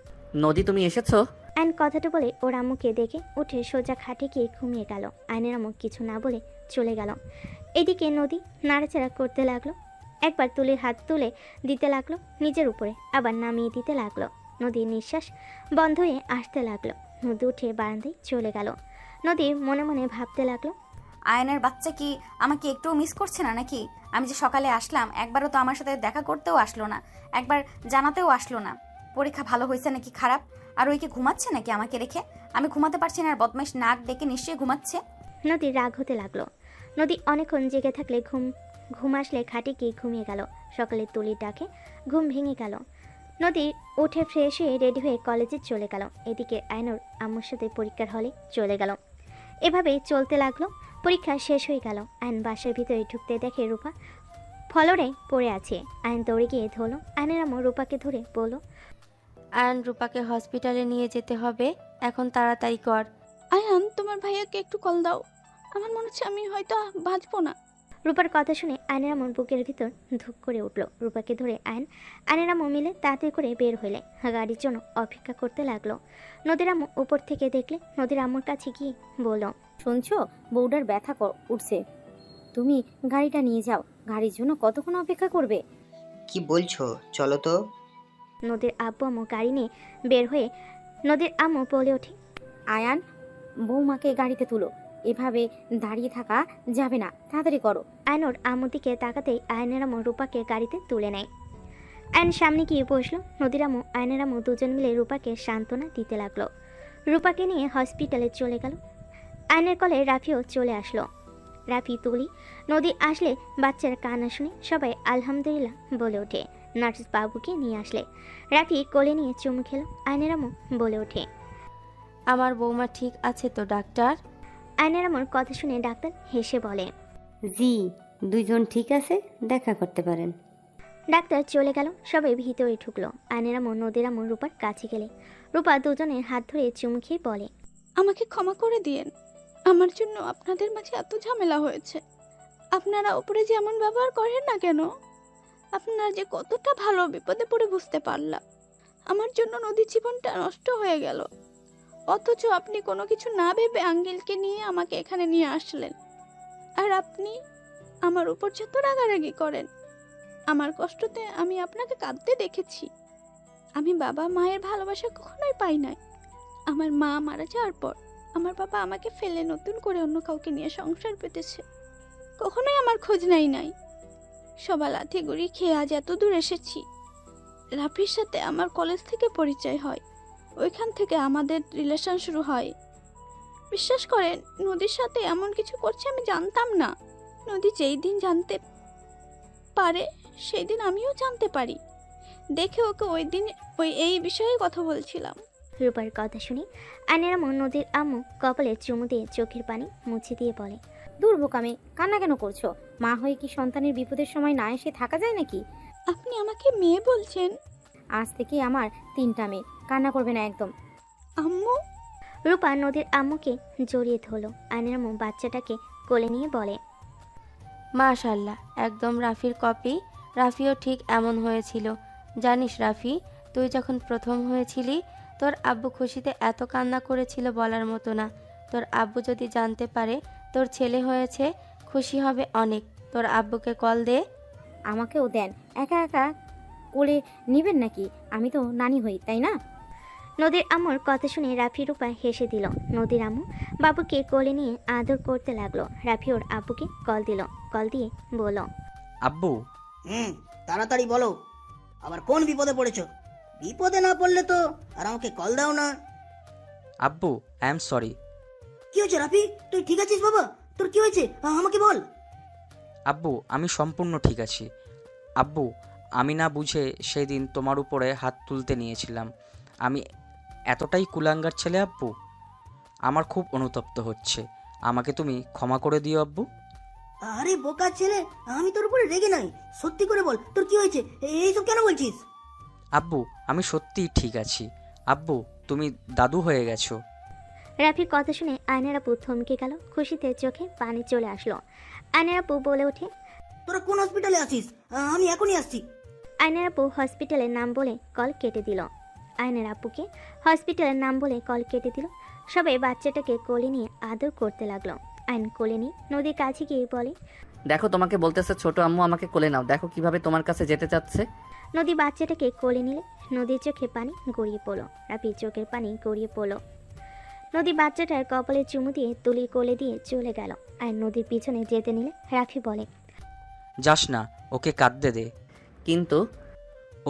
নদী তুমি এসেছো? আয়ন কথাটা বলে ওর আম্মুকে দেখে উঠে সোজা খাটে গিয়ে ঘুমিয়ে গেল। আয়নের আম্মু কিছু না বলে চলে গেল। এদিকে নদী নাড়াচাড়া করতে লাগলো। একবার তুলির হাত তুলে দিতে লাগলো নিজের উপরে, আবার নামিয়ে দিতে লাগলো। নদীর নিঃশ্বাস বন্ধ হয়ে আসতে লাগলো। নদী উঠে বারান্দায় চলে গেল। নদী মনে মনে ভাবতে লাগলো, আয়নের বাচ্চা কি আমাকে একটুও মিস করছে না নাকি? আমি যে সকালে আসলাম, একবারও তো আমার সাথে দেখা করতেও আসলো না, একবার জানাতেও আসলো না পরীক্ষা ভালো হয়েছে নাকি খারাপ। আর ওই কি ঘুমাচ্ছে নাকি আমাকে রেখে? আমি ঘুমাতে পারছি না, আর বদমাইশ নাক ডেকে নিশ্চয়ই ঘুমাচ্ছে। নদী রাগ হতে লাগলো। নদী অনেকক্ষণ জেগে থাকলে ঘুম আসলে খাটে গিয়ে ঘুমিয়ে গেল। সকালে তুলির ডাকে ঘুম ভেঙে গেল। নদী উঠে ফ্রেশ হয়ে রেডি হয়ে কলেজে চলে গেল। এদিকে আয়নুর আম্মুর সাথে পরীক্ষার হলে চলে গেল। এভাবেই চলতে লাগলো। পরীক্ষা শেষ হয়ে গেল। আয়ন বাসার ভিতরে ঢুকতে দেখে রূপা ফ্লোরে পড়ে আছে। আয়ন দৌড়ে গিয়ে ধরলো। আয়নের আম্মু রূপাকে ধরে বলল, আয়ান রূপাকে হসপিটালে নিয়ে যেতে হবে, এখন তাড়াতাড়ি কর। আয়ান তোমার ভাইয়াকে একটু কল দাও, আমার মনে হচ্ছে আমি হয়তো বাঁচবো না। রূপার কথা শুনে আয়নের আম্মুর বুকের ভিতর ধুক করে উঠল। রূপাকে ধরে আয়নের আম্মু মিলে তাড়াতাড়ি করে বের হইলে গাড়ির জন্য অপেক্ষা করতে লাগলো। নদীর আম্মু উপর থেকে দেখলে নদীর আম্মুর কাছে গিয়ে বলল, শুনছো, বউডার ব্যথা উঠছে, তুমি গাড়িটা নিয়ে যাও। গাড়ির জন্য কতক্ষণ অপেক্ষা করবে? কি বলছো, চলো তো। নদীর আব্বু আম্মু গাড়ি নিয়ে বের হয়ে নদীর আম্মু বলে ওঠে, আয়ান, বৌমাকে গাড়িতে তুলো, এভাবে দাঁড়িয়ে থাকা যাবে না, তাড়াতাড়ি করো। আয়নোর আম্মুর দিকে তাকাতেই আয়নের আম্মু রূপাকে গাড়িতে তুলে নেয়। আয়ন সামনে গিয়ে বসলো। নদীর আম্মু আয়নের আম্মু দুজন মিলে রূপাকে সান্ত্বনা দিতে লাগলো। রূপাকে নিয়ে হসপিটালে চলে গেল। আয়নের কলে রাফিও চলে আসলো। রাফি, তুলি, নদী আসলে বাচ্চার কান্না শুনে সবাই আলহামদুলিল্লাহ বলে ওঠে। নার্স বাবুকে নিয়ে আসলে রাফি কোলে নিয়ে চুমু খেলো। আয়নের আম্মু বলে ওঠে, আমার বৌমা ঠিক আছে তো ডাক্তার? আয়নের আম্মুর কথা শুনে ডাক্তার হেসে বলে, জি, দুইজন ঠিক আছে, দেখা করতে পারেন। ডাক্তার চলে গেল। সবাই ভিতরে ঢুকলো। আয়নের আম্মু নদীর আম্মু রূপার কাছে গেলে রূপা দুজনের হাত ধরে চুমু খেয়ে বলে, আমাকে ক্ষমা করে দিয়েন, আমার জন্য আপনাদের মাঝে এত ঝামেলা হয়েছে। আপনারা উপরে যেমন ব্যবহার করেন না কেন, আপনারা যে কতটা ভালো, বিপদে পড়ে বুঝতে পারলাম। আমার জন্য নদীর জীবনটা নষ্ট হয়ে গেল, অথচ আপনি কোনো কিছু না ভেবে আঙ্কেলকে নিয়ে আমাকে এখানে নিয়ে আসলেন। আর আপনি আমার উপর যত রাগারাগি করেন, আমার কষ্টতে আমি আপনাকে কাঁদতে দেখেছি। আমি বাবা মায়ের ভালোবাসা কখনোই পাই নাই। আমার মা মারা যাওয়ার পর আমার বাবা আমাকে ফেলে নতুন করে অন্য কাউকে নিয়ে সংসার পেতেছে, কখনোই আমার খোঁজ নাই। সবার লাথি গুড়ি খেয়ে আজ এত দূর এসেছি। রাফির সাথে আমার কলেজ থেকে পরিচয় হয়, ওইখান থেকে আমাদের রিলেশন শুরু হয়। বিশ্বাস করেন, নদীর সাথে এমন কিছু করছে আমি জানতাম না। নদী যেই দিন জানতে পারে সেই দিন আমিও জানতে পারি। দেখে ওকে এই বিষয়ে কথা বলছিলাম। রূপার কথা শুনে আয়নের আম্মু নদীর আম্মু কপালে চুমু দিয়ে চোখের পানি মুছে দিয়ে বলে, দূর বোকামে, কান্না কেন করছো? মা হয়ে কি সন্তানের বিপদের সময় না এসে থাকা যায় নাকি? আপনি আমাকে মেয়ে বলছেন? আজ থেকে আমার 3টা মেয়ে, কান্না করবে না একদম। আম্মু? রূপা নদীর আম্মুকে জড়িয়ে ধরলো। আয়নের আম্মু বাচ্চাটাকে কোলে নিয়ে বলে, মাশাআল্লাহ, একদম রাফির কপি। রাফিও ঠিক এমন হয়েছিল। জানিস রাফি, তুই যখন প্রথম হয়েছিলি তোর আব্বু খুশিতে এত কান্না করেছিল বলার মতো না। তোর আব্বু যদি জানতে পারে তোর ছেলে হয়েছে খুশি হবে অনেক। তোর আব্বুকে কল দে। আমাকেও দেন, একা একা কোলে নেবেন নাকি? আমি তো নানি হই, তাই না? নদীর আম্মুর কথা শুনে রাফি রূপা হেসে দিল। নদীর আম্মু বাবুকে কোলে নিয়ে আদর করতে লাগলো। রাফি ওর আব্বুকে কল দিল। কল দিয়ে বলল, আব্বু। তাড়াতাড়ি বলো, আবার কোন বিপদে পড়েছো? বিপদে না পড়লে তো আর আমাকে কল দাও না। আব্বু, আই এম সরি। কি হয়েছে রাফি? তুই ঠিক আছিস বাবা? তোর কি হয়েছে আমাকে বল। আব্বু, আমি সম্পূর্ণ ঠিক আছি। আব্বু, আমি না বুঝে সেই দিন তোমার উপরে হাত তুলতে নিয়েছিলাম। আমি এতটাই কুলাঙ্গার ছেলে আব্বু। আমার খুব অনুতপ্ত হচ্ছে। আমাকে তুমি ক্ষমা করে দিও আব্বু। আরে বোকা ছেলে, আমি তোর উপরে রেগে নাই। সত্যি করে বল, তোর কি হয়েছে? এইসব কেন বলছিস? আব্বু, আমি সত্যিই ঠিক আছি। আব্বু, তুমি দাদু হয়ে গেছো। রাফির কথা শুনে আয়নের আপু থমকে গেল। খুশিতে চোখে পানি চলে আসলো। আয়নের আপু বলে ওঠে, তোরা কোন হসপিটালে আছিস? আমি এখনই আসছি। আয়নের আপু হসপিটালের নাম বলে কল কেটে দিল। আয়নের আপুকে হসপিটালের নাম বলে কল কেটে দিল। সবাই বাচ্চাটাকে কোলে নিয়ে আদর করতে লাগলো। আয়ন কোলে নিয়ে নদীর কাছে গিয়ে বলে, দেখো তোমাকে বলতেছে ছোট আম্মু আমাকে কোলে নাও, দেখো কিভাবে তোমার কাছে যেতে চাচ্ছে। নদী বাচ্চাটাকে কোলে নিলে নদীর চোখে পানি গড়িয়ে পড়ল। রাফির চোখের পানি গড়িয়ে পড়ল। নদী বাচ্চাটার কপালে চুমু দিয়ে তুলির কোলে দিয়ে চলে গেল। আর নদীর পিছনে যেতে নিলে রাফি বলে, যাস না, ওকে কাঁদতে দে। কিন্তু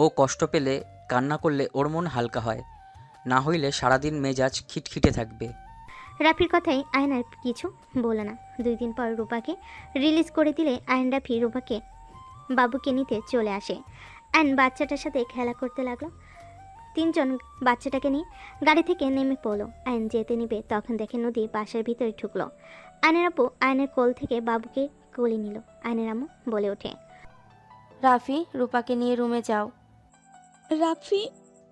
ও কষ্ট পেলে কান্না করলে ওর মন হালকা হয়, না হইলে সারাদিন মেজাজ খিটখিটে থাকবে। রাফির কথাই আয়ন আর কিছু বলে না। 2 দিন পর রূপাকে রিলিজ করে দিলে আয়ন রাফি রূপাকে বাবুকে নিতে চলে আসে। আয়ন বাচ্চাটার সাথে খেলা করতে লাগলো। 3 জন বাচ্চাটাকে নিয়ে গাড়ি থেকে নেমে পড়লো। আয়ন যেতে নিবে তখন দেখে নদী বাসার ভিতরে ঢুকলো। আয়নের আপু আয়নের কোল থেকে বাবুকে কোলে নিল। আয়নের আম্মু বলে ওঠে, রাফি রূপাকে নিয়ে রুমে যাও। রাফি?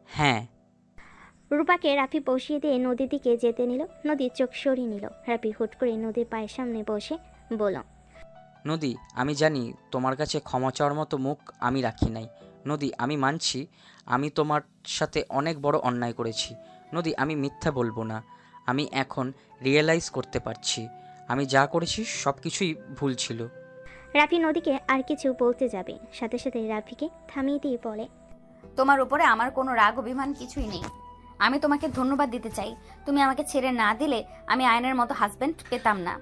হ্যাঁ। রূপাকে রাফি বসিয়ে দিয়ে নদীর দিকে যেতে নিল। নদীর চোখ সরিয়ে নিল। রাফি হুট করে নদীর পায়ের সামনে বসে বলল, নদী, আমি জানি তোমার কাছে ক্ষমা চাওয়ার মতো মুখ আমি রাখি নাই। নদী, আমি মানছি আমি তোমার সাথে অনেক বড় অন্যায় করেছি। নদী, আমি মিথ্যা বলবো না। আমি এখন রিয়েলাইজ করতে পারছি আমি যা করেছি সব কিছুই ভুল ছিল। রাফি নদীকে আর কিছু বলতে যাবে, সাথে সাথে রাফিকে থামিয়ে দিয়ে বলে, তোমার উপরে আমার কোনো রাগ অভিমান কিছুই নেই। আমি তোমাকে ধন্যবাদ দিতে চাই। তুমি আমাকে ছেড়ে না দিলে আমি আয়নের মতো হাজবেন্ড পেতাম না।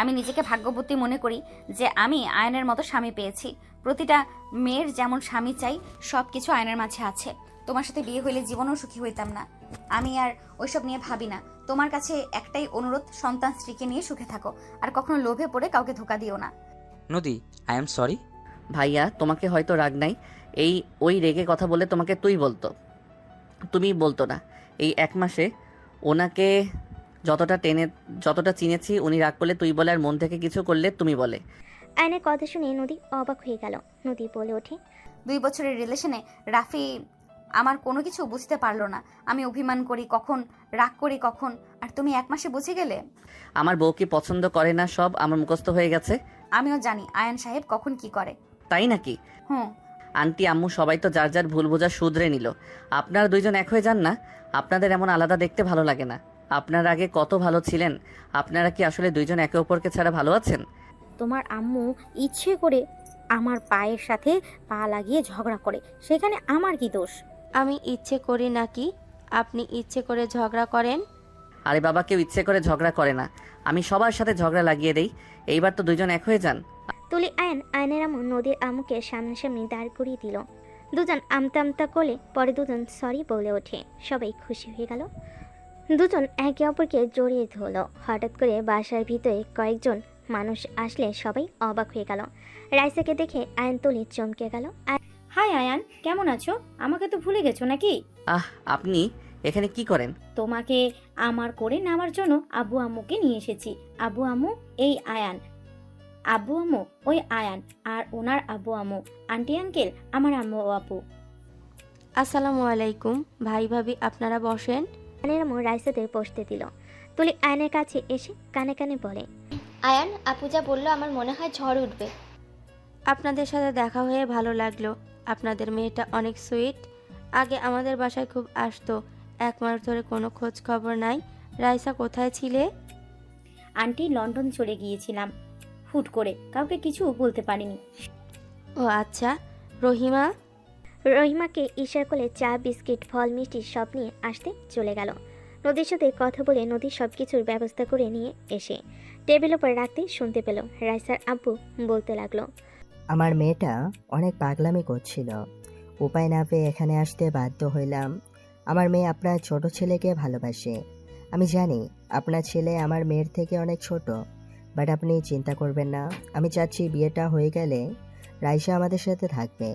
আমি নিজেকে ভাগ্যবতী মনে করি যে আমি আয়নের মতো স্বামী পেয়েছি। প্রতিটা মেয়ের যেমন স্বামী চাই সব কিছু আয়নের মাঝে আছে। তোমার সাথে বিয়ে হইলে জীবনেও সুখী হইতাম না। আমি আর ওইসব নিয়ে ভাবি না। তোমার কাছে একটাই অনুরোধ, সন্তান স্ত্রীকে নিয়ে সুখে থাকো, আর কখনো লোভে পড়ে কাউকে ধোকা দিও না। নদী, আই এম সরি। ভাইয়া তোমাকে হয়তো রাগ নাই, ওই রেগে কথা বলে তোমাকে তুই বলতো, তুমি বলতো না। এই 1 মাসে ওনাকে যতটা চিনেছি উনি রাগ করলে তুই বলে, আর মন থেকে কিছু করলে তুমি বলে। আয়নের কথা শুনে নদী অবাক হয়ে গেল। নদী বলে ওঠে, 2 বছরের রিলেশনে রাফি আমার কোনো কিছু বুঝতে পারলো না। আমি অভিমান করি কখন, রাগ করি কখন, আর তুমি 1 মাসে বুঝে গেলে। আমার বউকে পছন্দ করে না সব আমার মুখস্থ হয়ে গেছে। আমিও জানি আয়ান সাহেব কখন কি করে। তাই নাকি? হুম। আন্টি আম্মু সবাই তো যার যার ভুল বোঝা শুধরে নিল। আপনারা 2 জন এক হয়ে যান না। আপনাদের এমন আলাদা দেখতে ভালো লাগে না। আপনার আগে কত ভালো ছিলেন। আপনারা কি আসলে 2 জন একে অপরকে ছাড়া ভালো আছেন? তোমার আম্মু ইচ্ছে করে আমার পায়ের সাথে পা লাগিয়ে ঝগড়া করে, সেখানে আমার কি দোষ? আমি ইচ্ছে করি নাকি আপনি ইচ্ছে করে ঝগড়া করেন? আরে বাবা, কেউ ইচ্ছে করে ঝগড়া করে না। আমি সবার সাথে ঝগড়া লাগিয়ে দেই। এইবার তো 2 জন এক হয়ে যান। তুলি আয়নের আম্মু নদীর আম্মুকে সামনাসামনি দাঁড় করিয়ে দিল। 2 জন আমতা আমতা করলে পরে 2 জন সরি বলে ওঠে। সবাই খুশি হয়ে গেল। 2 জন একে অপরকে জড়িয়ে ধরলো। হঠাৎ করে বাসার ভিতরে কয়েকজন মানুষ আসলে সবাই অবাক হয়ে গেল। রাইসাকে দেখে আয়ন তুলি চমকে গেল। হাই আয়ান, কেমন আছো? আমাকে তো ভুলে গেছো নাকি? আপনি এখানে কি করেন? তোমাকে আমার করে নেওয়ার জন্য আব্বু আম্মুকে নিয়ে এসেছি। আব্বু আম্মু এই আয়ান, আব্বু আম্মু ওই আয়ান, আর ওনার আব্বু আম্মু, আন্টি আঙ্কেল আমার আম্মু ও আপু। আসসালামু আলাইকুম। ভাই ভাবি আপনারা বসেন। আয়নের আম্মু রাইসাদের বসতে দিল। তুলি আয়নের কাছে এসে কানে কানে বলে, আয়ান, আপু যা বললো আমার মনে হয় ঝড় উঠবে। আপনাদের সাথে দেখা হয়ে ভালো লাগলো। আপনাদের মেয়েটা অনেক সুইট। আগে আমাদের বাসায় খুব আসতো, 1 মাস ধরে কোনো খোঁজ খবর নাই। রাইসা কোথায় ছিলে? আন্টি লন্ডন চলে গিয়েছিলাম হুট করে, কাউকে কিছু বলতে পারিনি। ও আচ্ছা। রহিমা? রহিমাকে ইশারা করে চা বিস্কিট ফল মিষ্টি সব নিয়ে আসতে চলে গেল। নদীর সাথে কথা বলে নদী সব কিছুর ব্যবস্থা করে নিয়ে এসে টেবিল ওপর রাখতে শুনতে পেল রাইসার আব্বু বলতে লাগলো, আমার মেয়েটা অনেক পাগলামি করছিল, উপায় না পেয়ে এখানে আসতে বাধ্য হইলাম। আমার মেয়ে আপনার ছোট ছেলেকে ভালোবাসে। আমি জানি আপনার ছেলে আমার মেয়ের থেকে অনেক ছোট, বাট আপনি চিন্তা করবেন না। আমি চাচ্ছি বিয়েটা হয়ে গেলে রাইসা আমাদের সাথে থাকবে,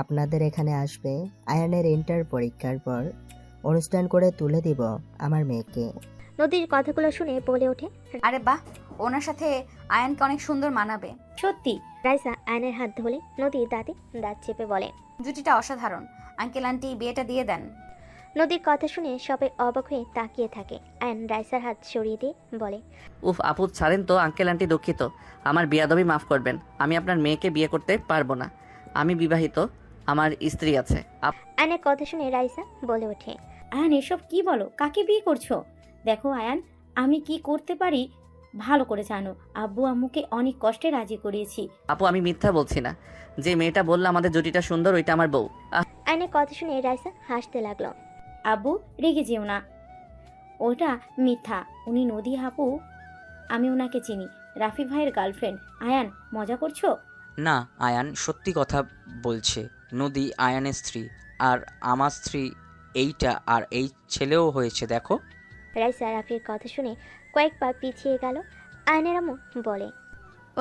আপনাদের এখানে আসবে। আয়ানের ইন্টার পরীক্ষার পর অনুষ্ঠান করে তুলে দিব আমার মেয়েকে। নদীর কথাগুলো শুনে বলে ওঠে, আরে বাহ, ওনার সাথে আয়ানকে অনেক সুন্দর মানাবে। সত্যি? রাইসা আয়নের হাত ধরে নদীর দাঁতে দাঁত চেপে বলে, জুটিটা অসাধারণ। আঙ্কেল আন্টি বিয়েটা দিয়ে দেন। নদীর কথা শুনে সবাই অবাক হয়ে তাকিয়ে থাকে। আয়ন রাইসার হাত সরিয়ে দিয়ে বলে, উফ আপু ছাড়েন তো, আঙ্কেল আন্টি দুঃখিত, আমার বিয়াদবি মাফ করবেন। আমি আপনার মেয়েকে বিয়ে করতে পারবো না, আমি বিবাহিত, আমার স্ত্রী আছে। আয়নের কথা শুনে রাইসা বলে ওঠে, আয়ান এসব কি বলো? কাকে বিয়ে করছো? দেখো আয়ান, আমি কি করতে পারি ভালো করে জানো। আব্বু আম্মুকে অনেক কষ্টে রাজি করিয়েছি। আপু আমি মিথ্যা বলছি না, যে মেয়েটা বললো আমাদের জুটিটা সুন্দর ওইটা আমার বউ। আয়নের কথা শুনে রাইসা হাসতে লাগলো। আব্বু রেগে যেও না, ওটা মিথ্যা। উনি নদী আপু, আমি ওনাকে চিনি, রাফি ভাইয়ের গার্লফ্রেন্ড। আয়ান মজা করছো? না, আয়ান সত্যি কথা বলছে। নদী আয়ানের স্ত্রী, আর আমার স্ত্রী এইটা, আর এই ছেলেও হয়েছে দেখো। রাইসা রাফির কথা শুনে কয়েক পা পিছিয়ে গেল। আয়নের আম্মু বলে,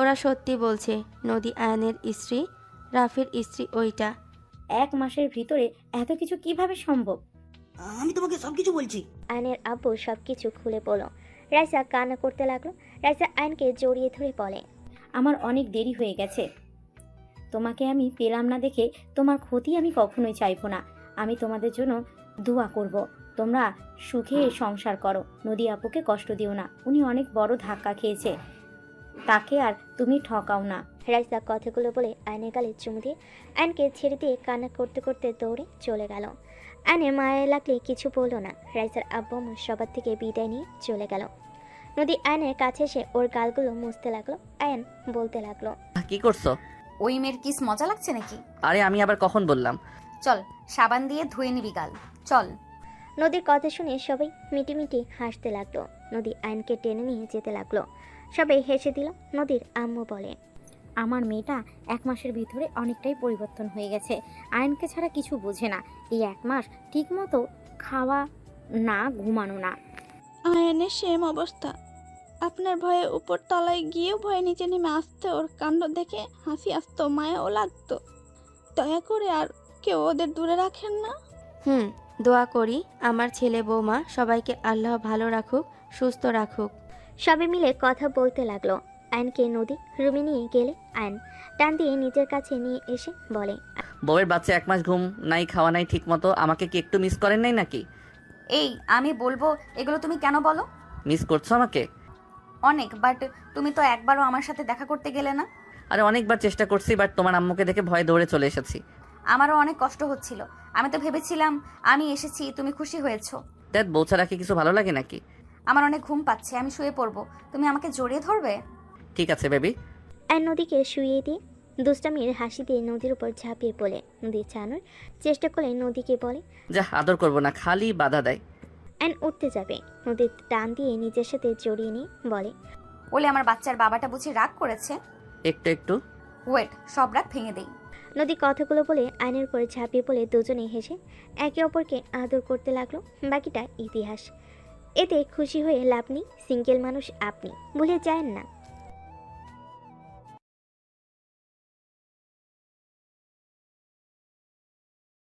ওরা সত্যি বলছে, নদী আয়ানের স্ত্রী, রাফির স্ত্রী ওইটা। 1 মাসের ভিতরে এত কিছু কিভাবে সম্ভব? আমি তোমাকে সবকিছু বলছি। আয়নের আব্বু সবকিছু খুলে বলো। রাইসা কান্না করতে লাগলো। রাইসা আয়নকে জড়িয়ে ধরে বলে, আমার অনেক দেরি হয়ে গেছে, তোমাকে আমি পেলাম না দেখে তোমার ক্ষতি আমি কখনোই চাইবো না। আমি তোমাদের জন্য দোয়া করব, তোমরা সুখে সংসার করো। নদী আপুকে কষ্ট দিও না, উনি অনেক বড় ধাক্কা খেয়েছে, তাকে আর তুমি ঠকাও না। রাইসা কথাগুলো বলে আয়নের গালে চুমু দিয়ে আয়নকে ছেড়ে দিয়ে কান্না করতে করতে দৌড়ে চলে গেল। আয়নের মায়ের লাগলে কিছু বললো না। রাইসার আব্বু আম্মু সবার থেকে বিদায় নিয়ে চলে গেল। নদী আয়নের কাছে এসে ওর গালগুলো মুছতে লাগলো। আয়ন বলতে লাগলো, কি করছো? ওই মেয়ের কিস মজা লাগছে নাকি? আরে আমি আবার কখন বললাম? চল সাবান দিয়ে ধুয়ে নিবি গাল, চল। নদীর কথা শুনে সবাই মিটিমিটি হাসতে লাগলো। নদী আয়নকে টেনে নিয়ে যেতে লাগলো। সবাই হেসে দিল। নদীর আম্মু বলে, আমার মেয়েটা 1 মাসের ভিতরে অনেকটাই পরিবর্তন হয়ে গেছে। আয়নকে ছাড়া কিছু বোঝে না। এই 1 মাস ঠিক মতো খাওয়া না, ঘুমানো না। আয়নের সেম অবস্থা। আপনার ভয়ে উপর তলায় গিয়েও ভয়ে নিচে নেমে আসতে, ওর কাণ্ড দেখে হাসি আসতো, মায়াও লাগতো। দয়া করে আর কেউ ওদের দূরে রাখেন না। দোয়া করি আমার ছেলে বৌমা সবাইকে আল্লাহ ভালো রাখুক, সুস্থ রাখুক। সবাই মিলে কথা বলতে লাগলো। আয়নকে নদী রুমে নিয়ে গেলে আয়ন টান দিয়ে নিজের কাছে নিয়ে এসে বলে, বউয়ের বাচ্চা 1 মাস ঘুম নাই, খাওয়া নাই ঠিক মতো, আমাকে কি একটু মিস করেন নাই নাকি? এই আমি বলবো এগুলো তুমি কেন বলো? মিস করছো আমাকে? অনেক, বাট তুমি তো একবারও আমার সাথে দেখা করতে গেলে না। আরে অনেকবার চেষ্টা করছি, বাট তোমার আম্মুকে দেখে ভয়ে দৌড়ে চলে এসেছি। আমারও অনেক কষ্ট হচ্ছিল। আমি তো ভেবেছিলাম আমি এসেছি তুমি খুশি হয়েছো। দেখ বউ ছাড়া কি কিছু ভালো লাগে নাকি? আমার অনেক ঘুম পাচ্ছে, আমি শুয়ে পড়বো, তুমি আমাকে জড়িয়ে ধরবে? ঠিক আছে বেবি। আয়ন নদীকে শুইয়ে দিয়ে দুষ্টামির হাসি দিয়ে নদীর উপর ঝাঁপিয়ে পড়ে নদী চানোর চেষ্টা করলে নদীকে বলে, যা আদর করবো না, খালি বাধা দেয়। আয়ন উঠতে যাবে, নদীর টান দিয়ে নিজের সাথে জড়িয়ে নিয়ে বলে, বলে আমার বাচ্চার বাবাটা বুঝি রাগ করেছে? একটু একটু ওয়েট, সব রাগ ভেঙে দেই। নদী কথাগুলো বলে আয়নের উপরে ঝাঁপিয়ে পড়ে দুজনে হেসে একে অপরকে আদর করতে লাগলো। বাকিটা ইতিহাস। এতে খুশি হয়ে লাভ নেই, সিঙ্গেল মানুষ আপনি, ভুলে যায়েন না।